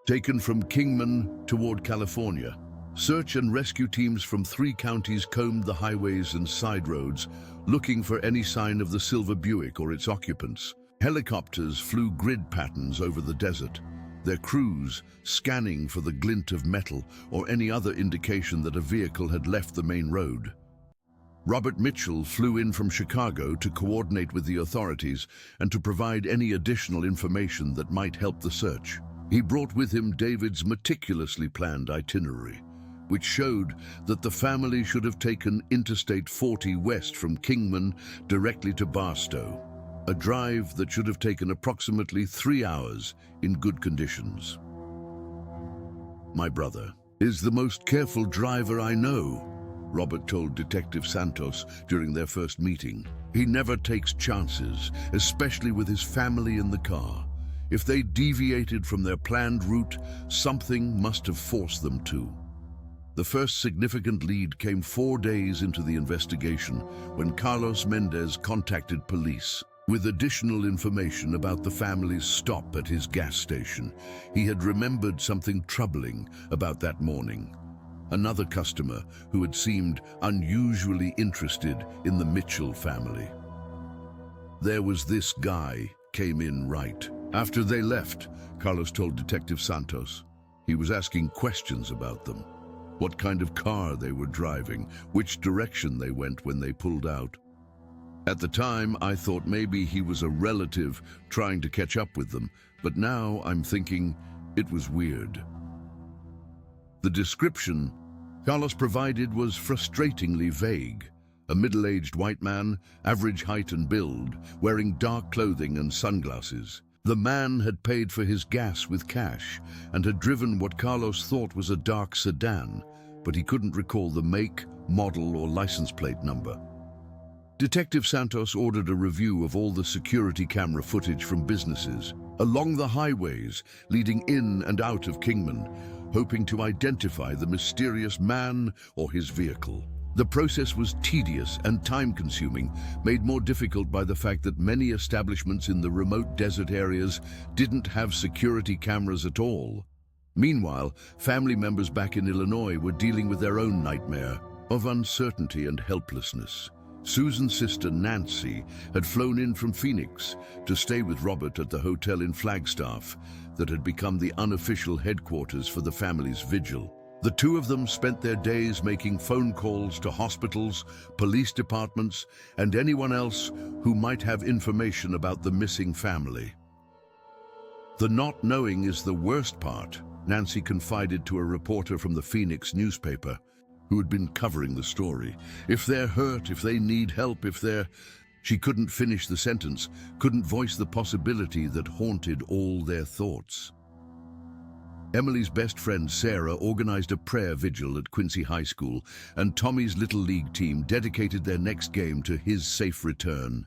taken from Kingman toward California. Search and rescue teams from 3 counties combed the highways and side roads, looking for any sign of the silver Buick or its occupants. Helicopters flew grid patterns over the desert, their crews scanning for the glint of metal or any other indication that a vehicle had left the main road. Robert Mitchell flew in from Chicago to coordinate with the authorities and to provide any additional information that might help the search. He brought with him David's meticulously planned itinerary, which showed that the family should have taken Interstate 40 west from Kingman directly to Barstow, a drive that should have taken approximately 3 hours in good conditions. My brother is the most careful driver I know, Robert told Detective Santos during their first meeting. He never takes chances, especially with his family in the car. If they deviated from their planned route, something must have forced them to. The first significant lead came 4 days into the investigation when Carlos Mendez contacted police with additional information about the family's stop at his gas station. He had remembered something troubling about that morning. Another customer who had seemed unusually interested in the Mitchell family. There was this guy, came in right after they left, Carlos told Detective Santos. He was asking questions about them. What kind of car they were driving, which direction they went when they pulled out. At the time, I thought maybe he was a relative trying to catch up with them, but now I'm thinking it was weird. The description Carlos provided was frustratingly vague. A middle-aged white man, average height and build, wearing dark clothing and sunglasses. The man had paid for his gas with cash and had driven what Carlos thought was a dark sedan, but he couldn't recall the make, model, or license plate number. Detective Santos ordered a review of all the security camera footage from businesses along the highways leading in and out of Kingman, hoping to identify the mysterious man or his vehicle. The process was tedious and time-consuming, made more difficult by the fact that many establishments in the remote desert areas didn't have security cameras at all. Meanwhile, family members back in Illinois were dealing with their own nightmare of uncertainty and helplessness. Susan's sister Nancy had flown in from Phoenix to stay with Robert at the hotel in Flagstaff that had become the unofficial headquarters for the family's vigil. The two of them spent their days making phone calls to hospitals, police departments, and anyone else who might have information about the missing family. The not knowing is the worst part, Nancy confided to a reporter from the Phoenix newspaper who had been covering the story. If they're hurt, if they need help, if they're... She couldn't finish the sentence, couldn't voice the possibility that haunted all their thoughts. Emily's best friend Sarah organized a prayer vigil at Quincy High School, and Tommy's Little League team dedicated their next game to his safe return.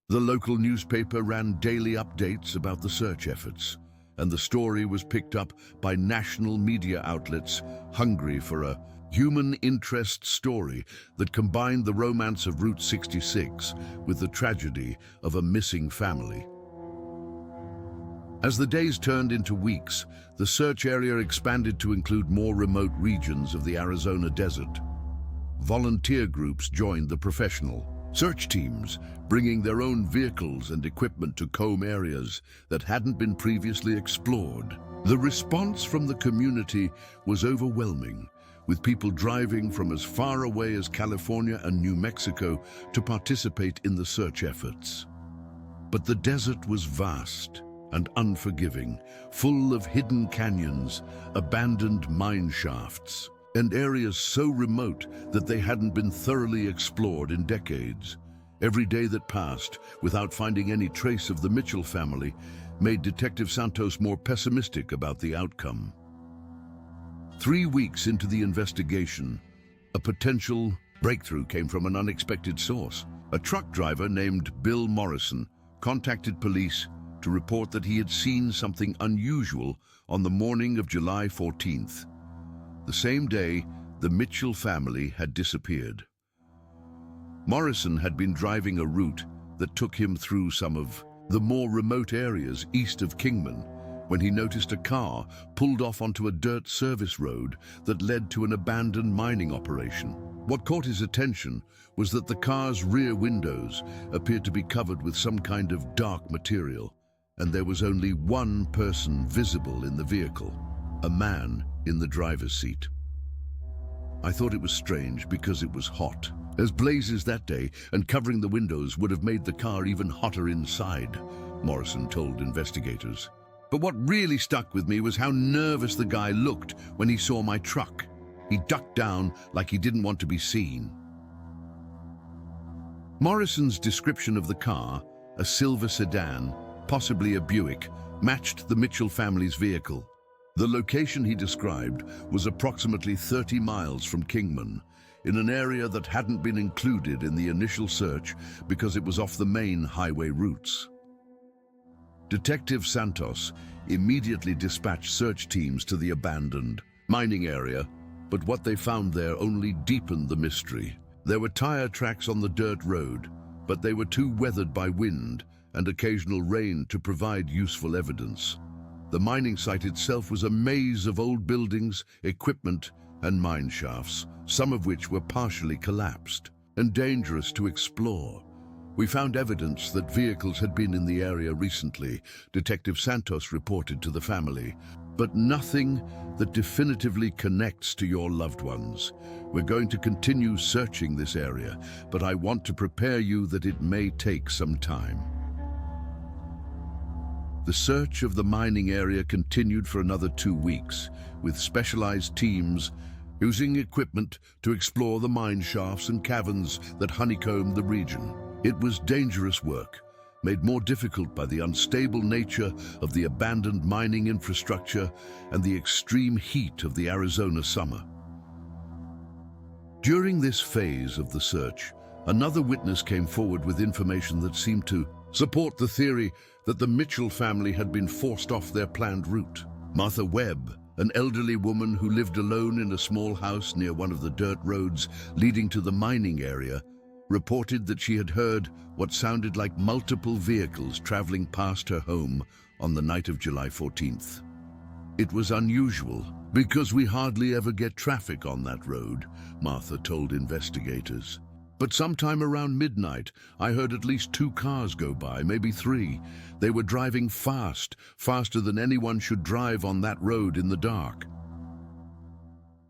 The local newspaper ran daily updates about the search efforts, and the story was picked up by national media outlets hungry for a human interest story that combined the romance of Route 66 with the tragedy of a missing family. As the days turned into weeks, the search area expanded to include more remote regions of the Arizona desert. Volunteer groups joined the professional search teams, bringing their own vehicles and equipment to comb areas that hadn't been previously explored. The response from the community was overwhelming, with people driving from as far away as California and New Mexico to participate in the search efforts. But the desert was vast and unforgiving, full of hidden canyons, abandoned mine shafts, and areas so remote that they hadn't been thoroughly explored in decades. Every day that passed without finding any trace of the Mitchell family made Detective Santos more pessimistic about the outcome. 3 weeks into the investigation, a potential breakthrough came from an unexpected source. A truck driver named Bill Morrison contacted police to report that he had seen something unusual on the morning of July 14th. The same day, the Mitchell family had disappeared. Morrison had been driving a route that took him through some of the more remote areas east of Kingman when he noticed a car pulled off onto a dirt service road that led to an abandoned mining operation. What caught his attention was that the car's rear windows appeared to be covered with some kind of dark material, and there was only one person visible in the vehicle, a man in the driver's seat. I thought it was strange because it was hot, as blazes that day, and covering the windows would have made the car even hotter inside, Morrison told investigators. But what really stuck with me was how nervous the guy looked when he saw my truck. He ducked down like he didn't want to be seen. Morrison's description of the car, a silver sedan, possibly a Buick, matched the Mitchell family's vehicle. The location he described was approximately 30 miles from Kingman, in an area that hadn't been included in the initial search because it was off the main highway routes. Detective Santos immediately dispatched search teams to the abandoned mining area, but what they found there only deepened the mystery. There were tire tracks on the dirt road, but they were too weathered by wind and occasional rain to provide useful evidence. The mining site itself was a maze of old buildings, equipment, and mine shafts, some of which were partially collapsed and dangerous to explore. We found evidence that vehicles had been in the area recently, Detective Santos reported to the family, but nothing that definitively connects to your loved ones. We're going to continue searching this area, but I want to prepare you that it may take some time. The search of the mining area continued for another 2 weeks, with specialized teams using equipment to explore the mine shafts and caverns that honeycombed the region. It was dangerous work, made more difficult by the unstable nature of the abandoned mining infrastructure and the extreme heat of the Arizona summer. During this phase of the search, another witness came forward with information that seemed to support the theory that the Mitchell family had been forced off their planned route. Martha Webb, an elderly woman who lived alone in a small house near one of the dirt roads leading to the mining area, reported that she had heard what sounded like multiple vehicles traveling past her home on the night of July 14th. It was unusual because we hardly ever get traffic on that road, Martha told investigators. But sometime around midnight, I heard at least 2 cars go by, maybe 3. They were driving fast, faster than anyone should drive on that road in the dark.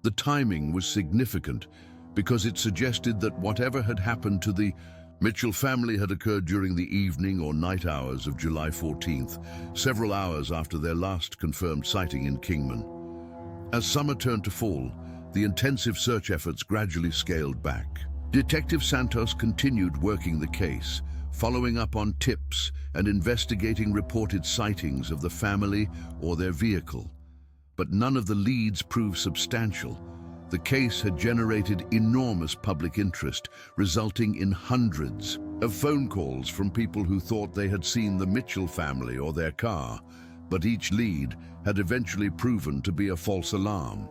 The timing was significant because it suggested that whatever had happened to the Mitchell family had occurred during the evening or night hours of July 14th, several hours after their last confirmed sighting in Kingman. As summer turned to fall, the intensive search efforts gradually scaled back. Detective Santos continued working the case, following up on tips and investigating reported sightings of the family or their vehicle. But none of the leads proved substantial. The case had generated enormous public interest, resulting in hundreds of phone calls from people who thought they had seen the Mitchell family or their car, but each lead had eventually proven to be a false alarm.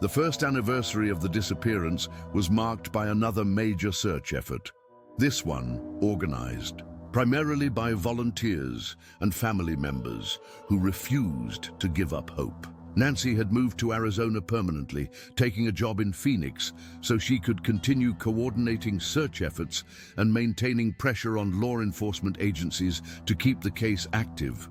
The first anniversary of the disappearance was marked by another major search effort. This one organized primarily by volunteers and family members who refused to give up hope. Nancy had moved to Arizona permanently, taking a job in Phoenix so she could continue coordinating search efforts and maintaining pressure on law enforcement agencies to keep the case active.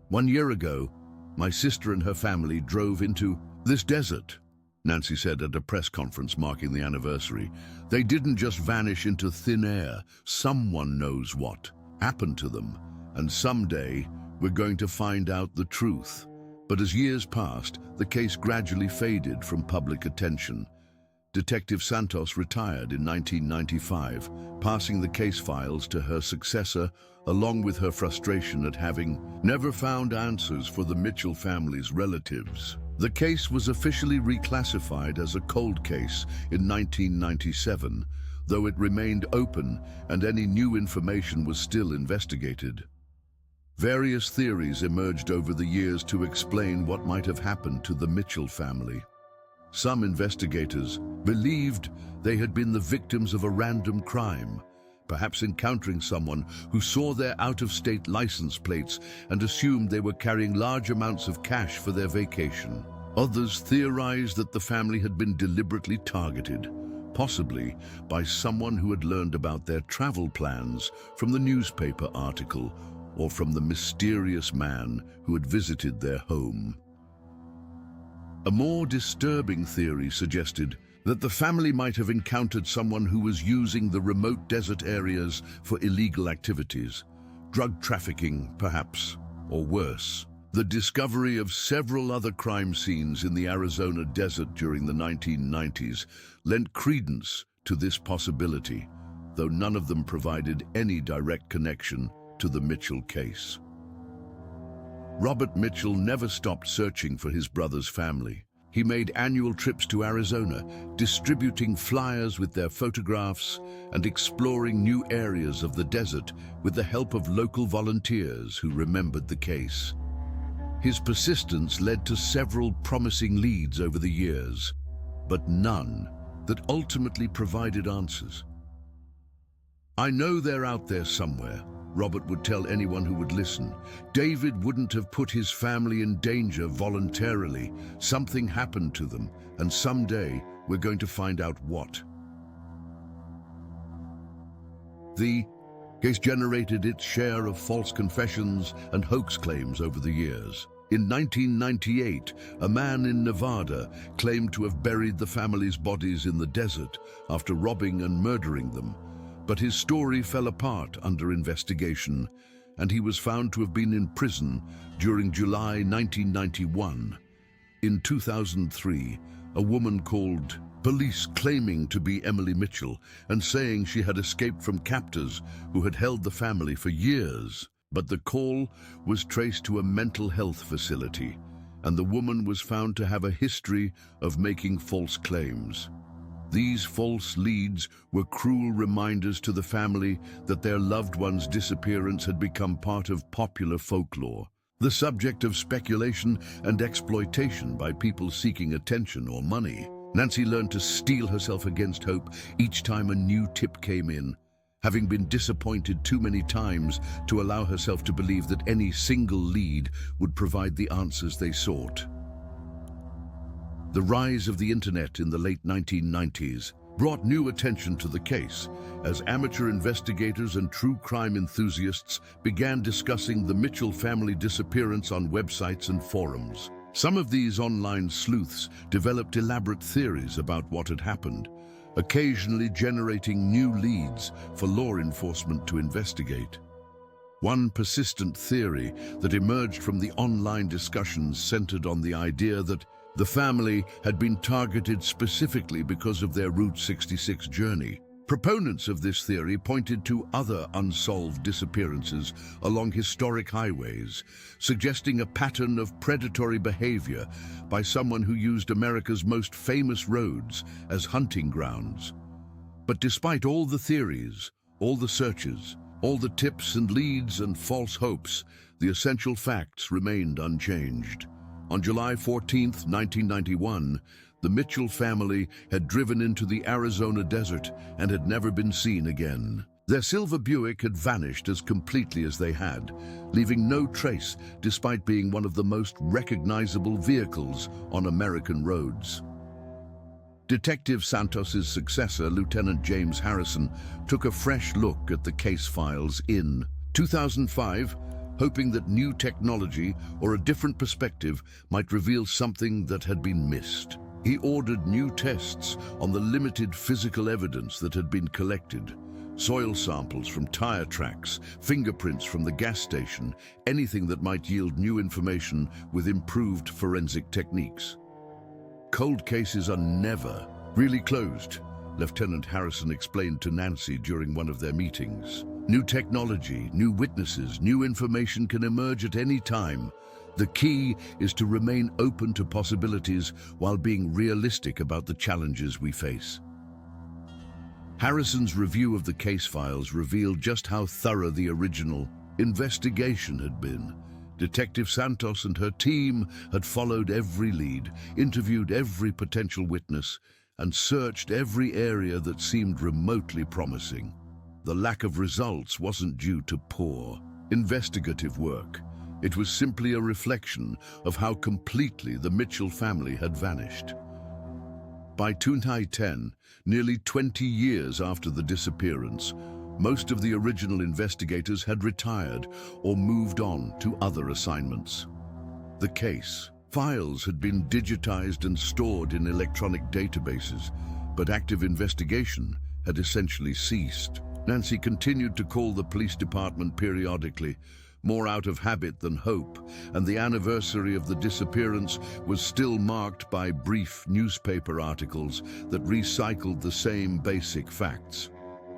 1 year ago, my sister and her family drove into this desert, Nancy said at a press conference marking the anniversary. They didn't just vanish into thin air. Someone knows what happened to them, and someday we're going to find out the truth. But as years passed, the case gradually faded from public attention. Detective Santos retired in 1995, passing the case files to her successor, along with her frustration at having never found answers for the Mitchell family's relatives. The case was officially reclassified as a cold case in 1997, though it remained open and any new information was still investigated. Various theories emerged over the years to explain what might have happened to the Mitchell family. Some investigators believed they had been the victims of a random crime, perhaps encountering someone who saw their out-of-state license plates and assumed they were carrying large amounts of cash for their vacation. Others theorized that the family had been deliberately targeted, possibly by someone who had learned about their travel plans from the newspaper article or from the mysterious man who had visited their home. A more disturbing theory suggested that the family might have encountered someone who was using the remote desert areas for illegal activities, drug trafficking perhaps, or worse. The discovery of several other crime scenes in the Arizona desert during the 1990s lent credence to this possibility, though none of them provided any direct connection to the Mitchell case. Robert Mitchell never stopped searching for his brother's family. He made annual trips to Arizona, distributing flyers with their photographs and exploring new areas of the desert with the help of local volunteers who remembered the case. His persistence led to several promising leads over the years, but none that ultimately provided answers. "I know they're out there somewhere," Robert would tell anyone who would listen. "David wouldn't have put his family in danger voluntarily. Something happened to them, and someday we're going to find out what." The case generated its share of false confessions and hoax claims over the years. In 1998, a man in Nevada claimed to have buried the family's bodies in the desert after robbing and murdering them. But his story fell apart under investigation, and he was found to have been in prison during July 1991. In 2003, a woman called police claiming to be Emily Mitchell and saying she had escaped from captors who had held the family for years. But the call was traced to a mental health facility, and the woman was found to have a history of making false claims. These false leads were cruel reminders to the family that their loved one's disappearance had become part of popular folklore, the subject of speculation and exploitation by people seeking attention or money. Nancy learned to steel herself against hope each time a new tip came in, having been disappointed too many times to allow herself to believe that any single lead would provide the answers they sought. The rise of the internet in the late 1990s brought new attention to the case as amateur investigators and true crime enthusiasts began discussing the Mitchell family disappearance on websites and forums. Some of these online sleuths developed elaborate theories about what had happened, occasionally generating new leads for law enforcement to investigate. One persistent theory that emerged from the online discussions centered on the idea that the family had been targeted specifically because of their Route 66 journey. Proponents of this theory pointed to other unsolved disappearances along historic highways, suggesting a pattern of predatory behavior by someone who used America's most famous roads as hunting grounds. But despite all the theories, all the searches, all the tips and leads and false hopes, the essential facts remained unchanged. On July 14, 1991, the Mitchell family had driven into the Arizona desert and had never been seen again. Their silver Buick had vanished as completely as they had, leaving no trace despite being one of the most recognizable vehicles on American roads. Detective Santos's successor, Lieutenant James Harrison, took a fresh look at the case files in 2005, hoping that new technology or a different perspective might reveal something that had been missed. He ordered new tests on the limited physical evidence that had been collected. Soil samples from tire tracks, fingerprints from the gas station, anything that might yield new information with improved forensic techniques. Cold cases are never really closed, Lieutenant Harrison explained to Nancy during one of their meetings. New technology, new witnesses, new information can emerge at any time. The key is to remain open to possibilities while being realistic about the challenges we face. Harrison's review of the case files revealed just how thorough the original investigation had been. Detective Santos and her team had followed every lead, interviewed every potential witness, and searched every area that seemed remotely promising. The lack of results wasn't due to poor investigative work. It was simply a reflection of how completely the Mitchell family had vanished. By 2010, nearly 20 years after the disappearance, most of the original investigators had retired or moved on to other assignments. The case files had been digitized and stored in electronic databases, but active investigation had essentially ceased. Nancy continued to call the police department periodically, more out of habit than hope, and the anniversary of the disappearance was still marked by brief newspaper articles that recycled the same basic facts.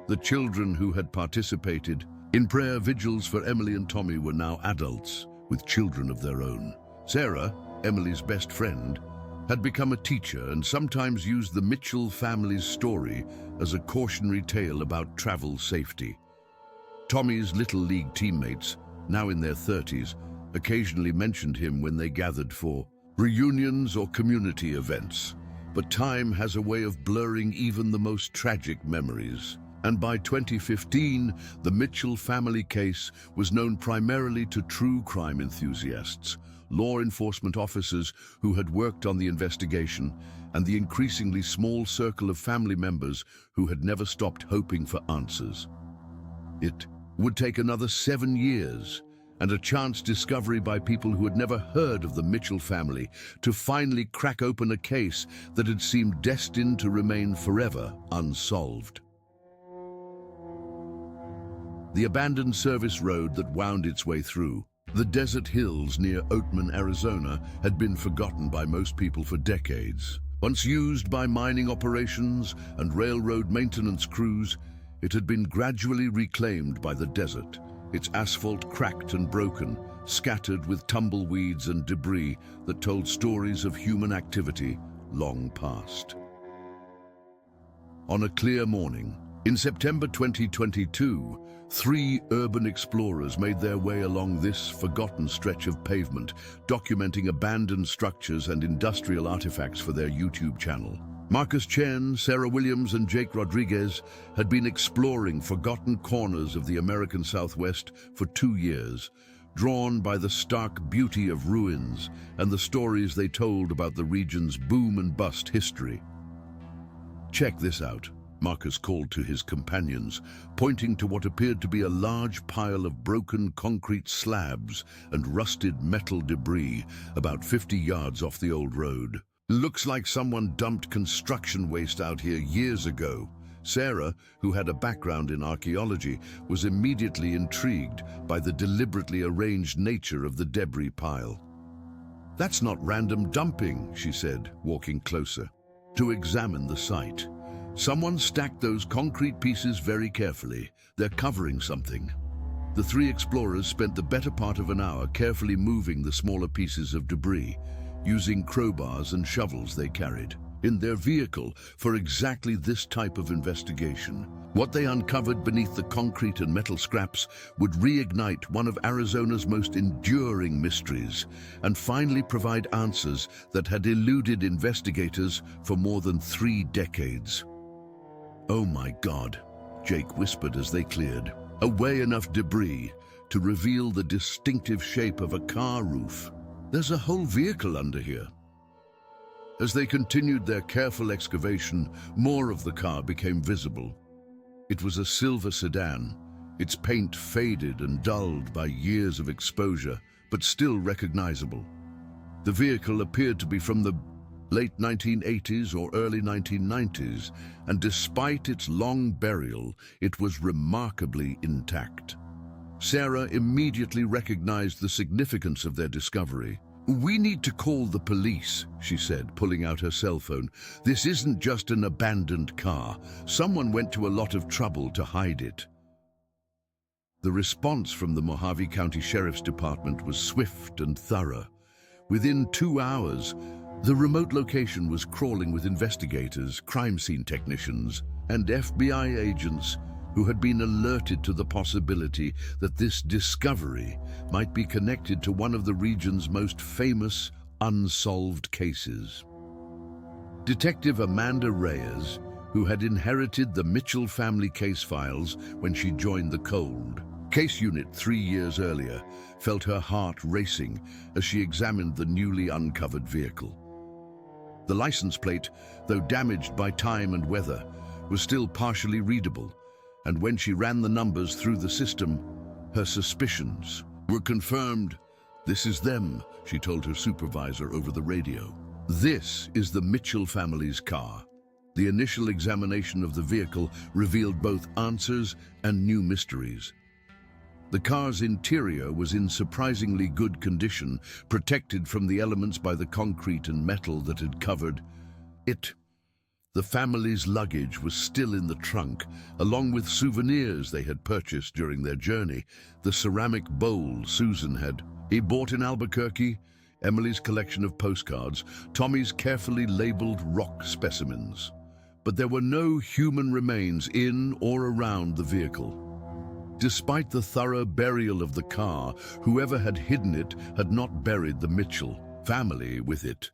The children who had participated in prayer vigils for Emily and Tommy were now adults with children of their own. Sarah, Emily's best friend, had become a teacher and sometimes used the Mitchell family's story as a cautionary tale about travel safety. Tommy's Little League teammates, now in their 30s, occasionally mentioned him when they gathered for reunions or community events. But time has a way of blurring even the most tragic memories. And by 2015, the Mitchell family case was known primarily to true crime enthusiasts, law enforcement officers who had worked on the investigation, and the increasingly small circle of family members who had never stopped hoping for answers. It would take another 7 years and a chance discovery by people who had never heard of the Mitchell family to finally crack open a case that had seemed destined to remain forever unsolved. The abandoned service road that wound its way through the desert hills near Oatman, Arizona, had been forgotten by most people for decades. Once used by mining operations and railroad maintenance crews, it had been gradually reclaimed by the desert, its asphalt cracked and broken, scattered with tumbleweeds and debris that told stories of human activity long past. On a clear morning, in September 2022, 3 urban explorers made their way along this forgotten stretch of pavement, documenting abandoned structures and industrial artifacts for their YouTube channel. Marcus Chen, Sarah Williams, and Jake Rodriguez had been exploring forgotten corners of the American Southwest for 2 years, drawn by the stark beauty of ruins and the stories they told about the region's boom and bust history. "Check this out," Marcus called to his companions, pointing to what appeared to be a large pile of broken concrete slabs and rusted metal debris about 50 yards off the old road. "Looks like someone dumped construction waste out here years ago." Sarah, who had a background in archaeology, was immediately intrigued by the deliberately arranged nature of the debris pile. "That's not random dumping," she said, walking closer to examine the site. Someone stacked those concrete pieces very carefully. They're covering something. The three explorers spent the better part of an hour carefully moving the smaller pieces of debris, using crowbars and shovels they carried in their vehicle for exactly this type of investigation. What they uncovered beneath the concrete and metal scraps would reignite one of Arizona's most enduring mysteries and finally provide answers that had eluded investigators for more than 3 decades. "Oh my God," Jake whispered as they cleared away enough debris to reveal the distinctive shape of a car roof. "There's a whole vehicle under here." As they continued their careful excavation, more of the car became visible. It was a silver sedan, its paint faded and dulled by years of exposure, but still recognizable. The vehicle appeared to be from the late 1980s or early 1990s, and despite its long burial, it was remarkably intact. Sarah immediately recognized the significance of their discovery. "We need to call the police," she said, pulling out her cell phone. "This isn't just an abandoned car. Someone went to a lot of trouble to hide it." The response from the Mojave County Sheriff's Department was swift and thorough. Within 2 hours, the remote location was crawling with investigators, crime scene technicians, and FBI agents who had been alerted to the possibility that this discovery might be connected to one of the region's most famous unsolved cases. Detective Amanda Reyes, who had inherited the Mitchell family case files when she joined the Cold Case Unit 3 years earlier, felt her heart racing as she examined the newly uncovered vehicle. The license plate, though damaged by time and weather, was still partially readable, and when she ran the numbers through the system, her suspicions were confirmed. "This is them," she told her supervisor over the radio. "This is the Mitchell family's car." The initial examination of the vehicle revealed both answers and new mysteries. The car's interior was in surprisingly good condition, protected from the elements by the concrete and metal that had covered it. The family's luggage was still in the trunk, along with souvenirs they had purchased during their journey. The ceramic bowl Susan had bought in Albuquerque, Emily's collection of postcards, Tommy's carefully labeled rock specimens. But there were no human remains in or around the vehicle. Despite the thorough burial of the car, whoever had hidden it had not buried the Mitchell family with it.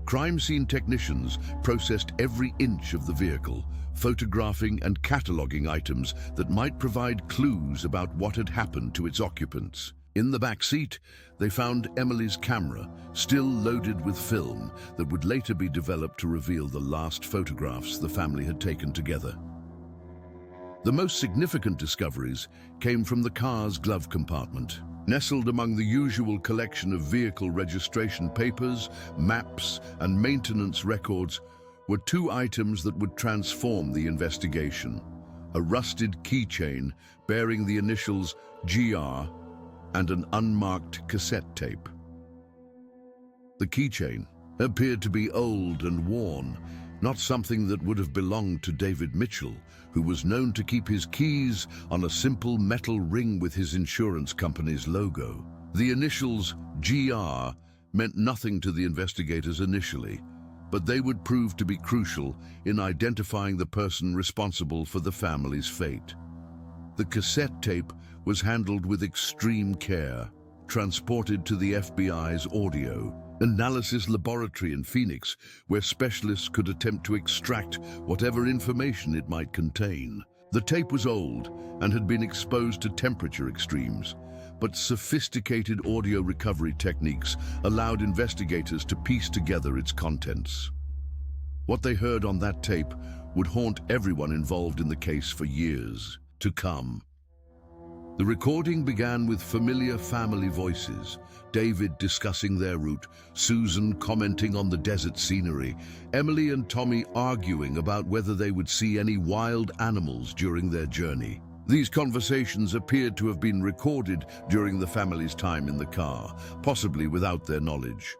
Crime scene technicians processed every inch of the vehicle, photographing and cataloging items that might provide clues about what had happened to its occupants. In the back seat, they found Emily's camera, still loaded with film that would later be developed to reveal the last photographs the family had taken together. The most significant discoveries came from the car's glove compartment. Nestled among the usual collection of vehicle registration papers, maps, and maintenance records were 2 items that would transform the investigation: a rusted keychain bearing the initials GR and an unmarked cassette tape. The keychain appeared to be old and worn, not something that would have belonged to David Mitchell, who was known to keep his keys on a simple metal ring with his insurance company's logo. The initials GR meant nothing to the investigators initially, but they would prove to be crucial in identifying the person responsible for the family's fate. The cassette tape was handled with extreme care, transported to the FBI's audio analysis laboratory in Phoenix, where specialists could attempt to extract whatever information it might contain. The tape was old and had been exposed to temperature extremes, but sophisticated audio recovery techniques allowed investigators to piece together its contents. What they heard on that tape would haunt everyone involved in the case for years to come. The recording began with familiar family voices, David discussing their route, Susan commenting on the desert scenery, Emily and Tommy arguing about whether they would see any wild animals during their journey. These conversations appeared to have been recorded during the family's time in the car, possibly without their knowledge.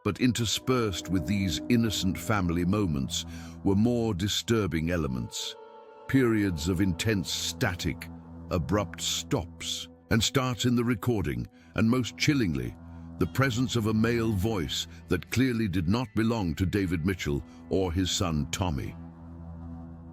But interspersed with these innocent family moments were more disturbing elements. Periods of intense static, abrupt stops and starts in the recording, and most chillingly, the presence of a male voice that clearly did not belong to David Mitchell or his son Tommy.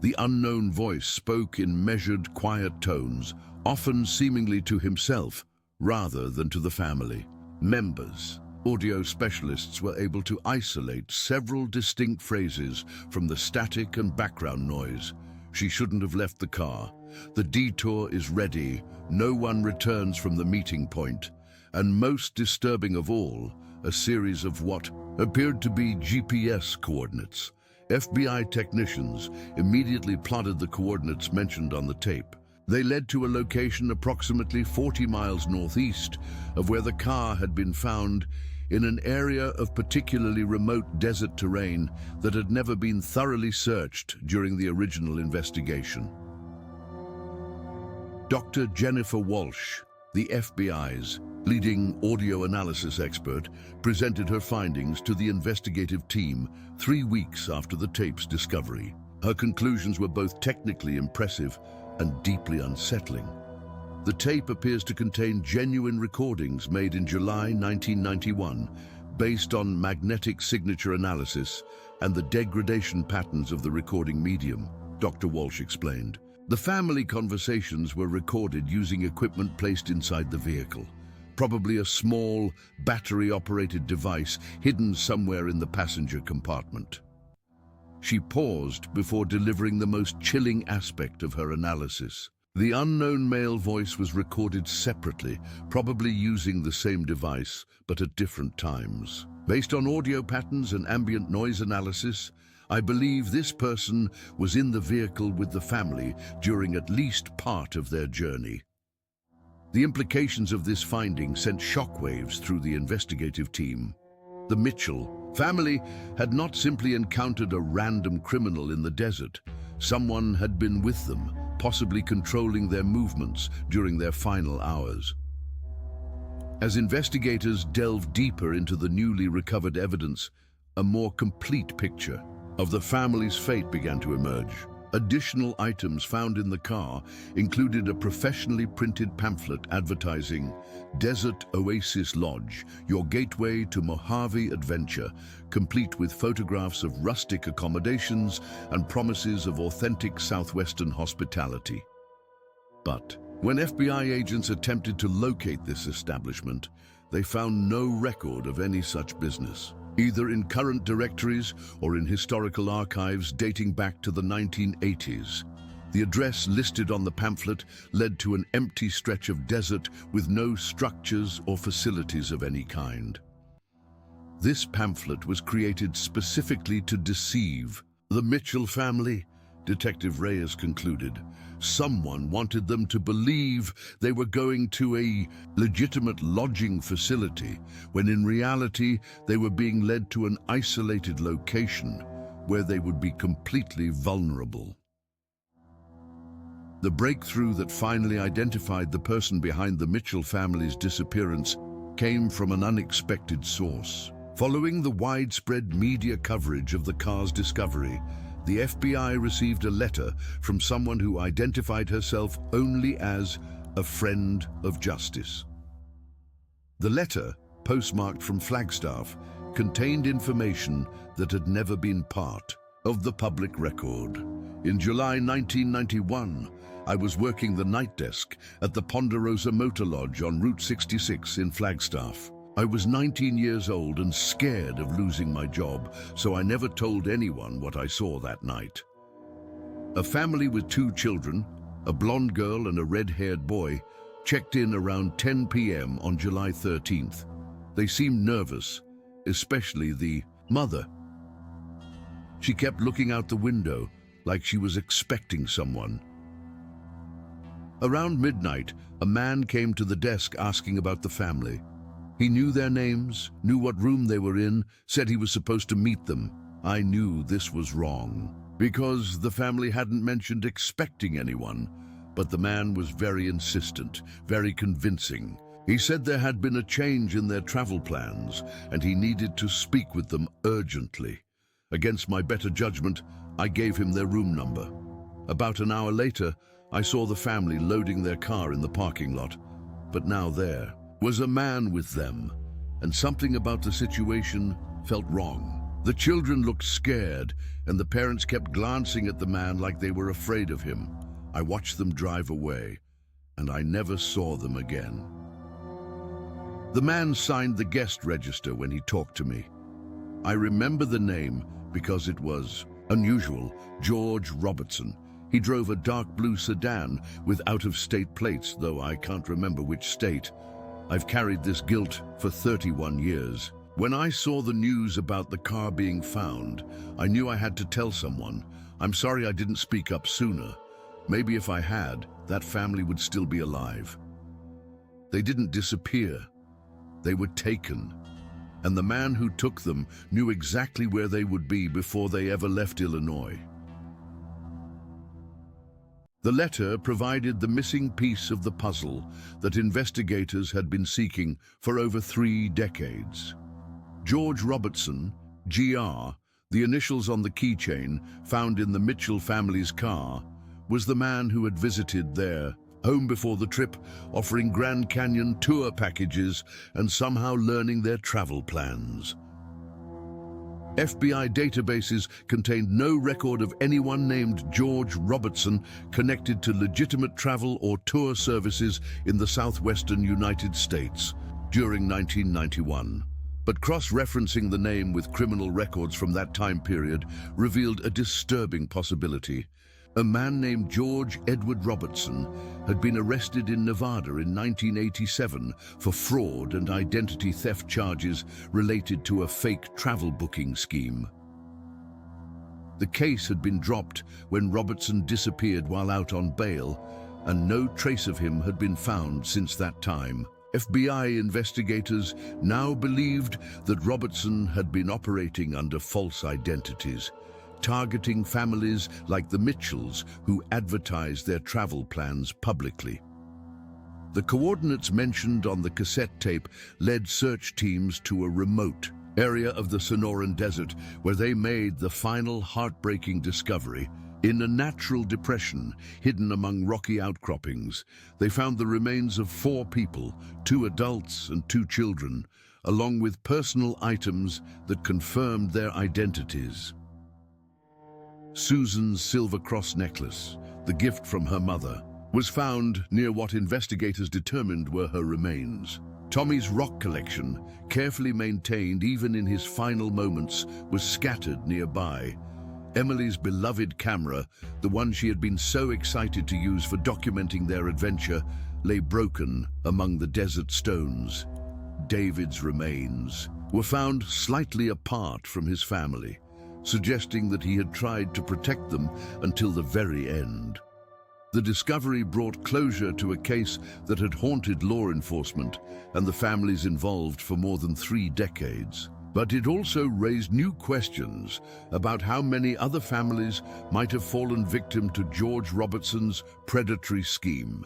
The unknown voice spoke in measured, quiet tones, often seemingly to himself rather than to the family members. Audio specialists were able to isolate several distinct phrases from the static and background noise. She shouldn't have left the car. The detour is ready. No one returns from the meeting point. And most disturbing of all, a series of what appeared to be GPS coordinates. FBI technicians immediately plotted the coordinates mentioned on the tape. They led to a location approximately 40 miles northeast of where the car had been found, in an area of particularly remote desert terrain that had never been thoroughly searched during the original investigation. Dr. Jennifer Walsh, the FBI's leading audio analysis expert, presented her findings to the investigative team 3 weeks after the tape's discovery. Her conclusions were both technically impressive and deeply unsettling. The tape appears to contain genuine recordings made in July 1991, based on magnetic signature analysis and the degradation patterns of the recording medium, Dr. Walsh explained. The family conversations were recorded using equipment placed inside the vehicle, probably a small, battery-operated device hidden somewhere in the passenger compartment. She paused before delivering the most chilling aspect of her analysis. The unknown male voice was recorded separately, probably using the same device, but at different times. Based on audio patterns and ambient noise analysis, I believe this person was in the vehicle with the family during at least part of their journey. The implications of this finding sent shockwaves through the investigative team. The Mitchell family had not simply encountered a random criminal in the desert. Someone had been with them, possibly controlling their movements during their final hours. As investigators delved deeper into the newly recovered evidence, a more complete picture of the family's fate began to emerge. Additional items found in the car included a professionally printed pamphlet advertising Desert Oasis Lodge, your gateway to Mojave adventure, complete with photographs of rustic accommodations and promises of authentic southwestern hospitality. But when FBI agents attempted to locate this establishment, they found no record of any such business, either in current directories or in historical archives dating back to the 1980s. The address listed on the pamphlet led to an empty stretch of desert with no structures or facilities of any kind. This pamphlet was created specifically to deceive the Mitchell family, Detective Reyes concluded. Someone wanted them to believe they were going to a legitimate lodging facility, when in reality they were being led to an isolated location where they would be completely vulnerable. The breakthrough that finally identified the person behind the Mitchell family's disappearance came from an unexpected source. Following the widespread media coverage of the car's discovery, the FBI received a letter from someone who identified herself only as a friend of justice. The letter, postmarked from Flagstaff, contained information that had never been part of the public record. In July 1991, I was working the night desk at the Ponderosa Motor Lodge on Route 66 in Flagstaff. I was 19 years old and scared of losing my job, so I never told anyone what I saw that night. A family with 2 children, a blonde girl and a red-haired boy, checked in around 10 p.m. on July 13th. They seemed nervous, especially the mother. She kept looking out the window like she was expecting someone. Around midnight, a man came to the desk asking about the family. He knew their names, knew what room they were in, said he was supposed to meet them. I knew this was wrong, because the family hadn't mentioned expecting anyone, but the man was very insistent, very convincing. He said there had been a change in their travel plans and he needed to speak with them urgently. Against my better judgment, I gave him their room number. About an hour later, I saw the family loading their car in the parking lot. But now there was a man with them, and something about the situation felt wrong. The children looked scared, and the parents kept glancing at the man like they were afraid of him. I watched them drive away, and I never saw them again. The man signed the guest register when he talked to me. I remember the name because it was unusual, George Robertson. He drove a dark blue sedan with out-of-state plates, though I can't remember which state. I've carried this guilt for 31 years. When I saw the news about the car being found, I knew I had to tell someone. I'm sorry I didn't speak up sooner. Maybe if I had, that family would still be alive. They didn't disappear. They were taken. And the man who took them knew exactly where they would be before they ever left Illinois. The letter provided the missing piece of the puzzle that investigators had been seeking for over 3 decades. George Robertson, GR, the initials on the keychain found in the Mitchell family's car, was the man who had visited their home before the trip, offering Grand Canyon tour packages and somehow learning their travel plans. FBI databases contained no record of anyone named George Robertson connected to legitimate travel or tour services in the southwestern United States during 1991. But cross-referencing the name with criminal records from that time period revealed a disturbing possibility. A man named George Edward Robertson had been arrested in Nevada in 1987 for fraud and identity theft charges related to a fake travel booking scheme. The case had been dropped when Robertson disappeared while out on bail, and no trace of him had been found since that time. FBI investigators now believed that Robertson had been operating under false identities, targeting families like the Mitchells who advertised their travel plans publicly. The coordinates mentioned on the cassette tape led search teams to a remote area of the Sonoran Desert where they made the final heartbreaking discovery. In a natural depression hidden among rocky outcroppings, they found the remains of 4 people, 2 adults and 2 children, along with personal items that confirmed their identities. Susan's silver cross necklace, the gift from her mother, was found near what investigators determined were her remains. Tommy's rock collection, carefully maintained even in his final moments, was scattered nearby. Emily's beloved camera, the one she had been so excited to use for documenting their adventure, lay broken among the desert stones. David's remains were found slightly apart from his family, suggesting that he had tried to protect them until the very end. The discovery brought closure to a case that had haunted law enforcement and the families involved for more than 3 decades. But it also raised new questions about how many other families might have fallen victim to George Robertson's predatory scheme.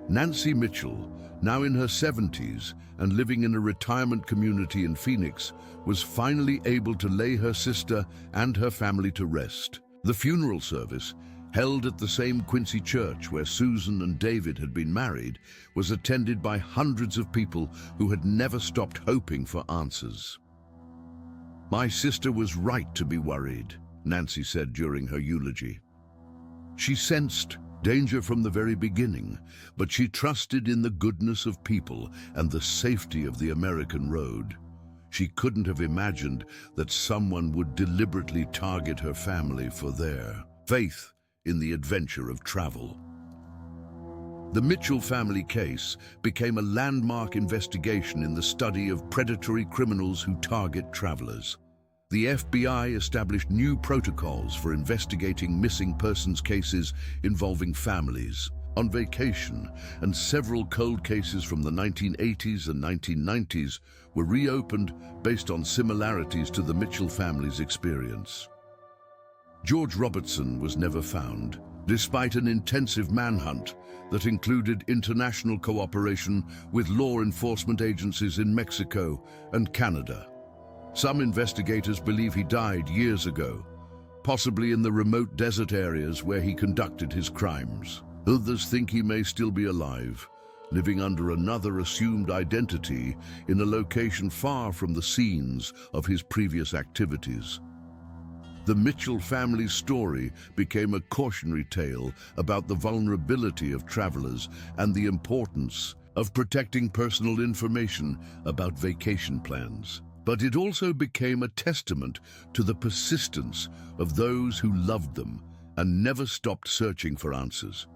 Nancy Mitchell, now in her 70s and living in a retirement community in Phoenix, was finally able to lay her sister and her family to rest. The funeral service, held at the same Quincy church where Susan and David had been married, was attended by hundreds of people who had never stopped hoping for answers. "My sister was right to be worried," Nancy said during her eulogy. She sensed danger from the very beginning, but she trusted in the goodness of people and the safety of the American road. She couldn't have imagined that someone would deliberately target her family for their faith in the adventure of travel. The Mitchell family case became a landmark investigation in the study of predatory criminals who target travelers. The FBI established new protocols for investigating missing persons cases involving families on vacation, and several cold cases from the 1980s and 1990s were reopened based on similarities to the Mitchell family's experience. George Robertson was never found, despite an intensive manhunt that included international cooperation with law enforcement agencies in Mexico and Canada. Some investigators believe he died years ago, possibly in the remote desert areas where he conducted his crimes. Others think he may still be alive, living under another assumed identity in a location far from the scenes of his previous activities. The Mitchell family's story became a cautionary tale about the vulnerability of travelers and the importance of protecting personal information about vacation plans. But it also became a testament to the persistence of those who loved them and never stopped searching for answers.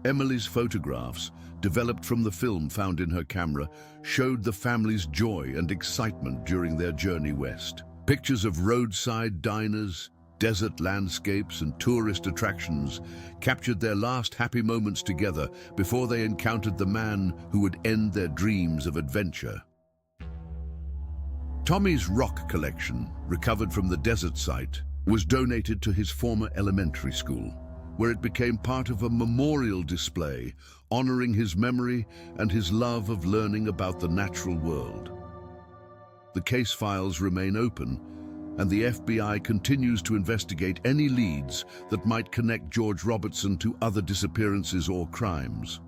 Emily's photographs, developed from the film found in her camera, showed the family's joy and excitement during their journey west. Pictures of roadside diners, desert landscapes, and tourist attractions captured their last happy moments together before they encountered the man who would end their dreams of adventure. Tommy's rock collection, recovered from the desert site, was donated to his former elementary school, where it became part of a memorial display honoring his memory and his love of learning about the natural world. The case files remain open, and the FBI continues to investigate any leads that might connect George Robertson to other disappearances or crimes.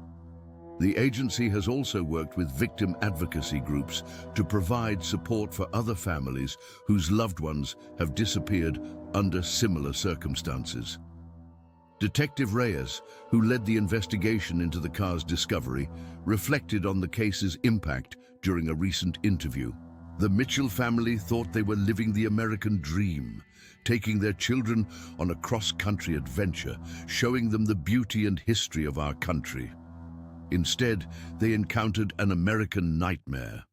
The agency has also worked with victim advocacy groups to provide support for other families whose loved ones have disappeared under similar circumstances. Detective Reyes, who led the investigation into the car's discovery, reflected on the case's impact during a recent interview. The Mitchell family thought they were living the American dream, taking their children on a cross-country adventure, showing them the beauty and history of our country. Instead, they encountered an American nightmare.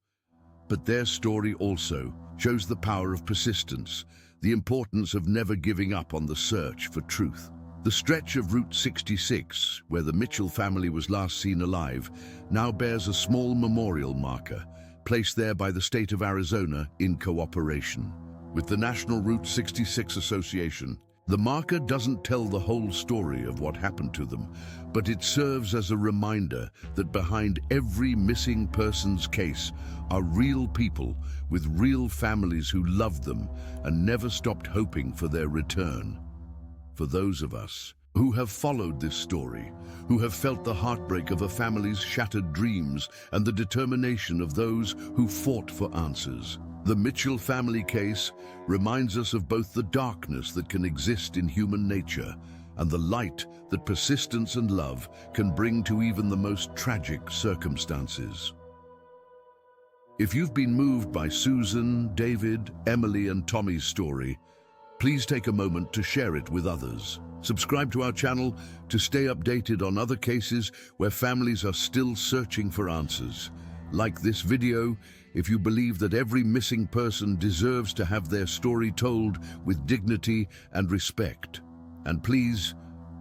But their story also shows the power of persistence, the importance of never giving up on the search for truth. The stretch of Route 66, where the Mitchell family was last seen alive, now bears a small memorial marker, placed there by the state of Arizona in cooperation with the National Route 66 Association. The marker doesn't tell the whole story of what happened to them, but it serves as a reminder that behind every missing person's case are real people with real families who loved them and never stopped hoping for their return. For those of us who have followed this story, who have felt the heartbreak of a family's shattered dreams and the determination of those who fought for answers, the Mitchell family case reminds us of both the darkness that can exist in human nature and the light that persistence and love can bring to even the most tragic circumstances. If you've been moved by Susan, David, Emily, and Tommy's story, please take a moment to share it with others. Subscribe to our channel to stay updated on other cases where families are still searching for answers. Like this video if you believe that every missing person deserves to have their story told with dignity and respect. And please,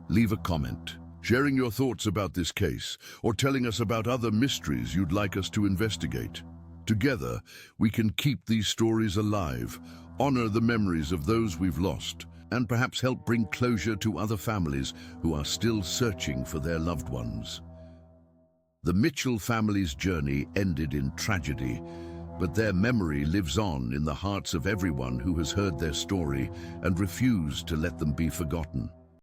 leave a comment, sharing your thoughts about this case or telling us about other mysteries you'd like us to investigate. Together, we can keep these stories alive, honor the memories of those we've lost, and perhaps help bring closure to other families who are still searching for their loved ones. The Mitchell family's journey ended in tragedy, but their memory lives on in the hearts of everyone who has heard their story and refused to let them be forgotten.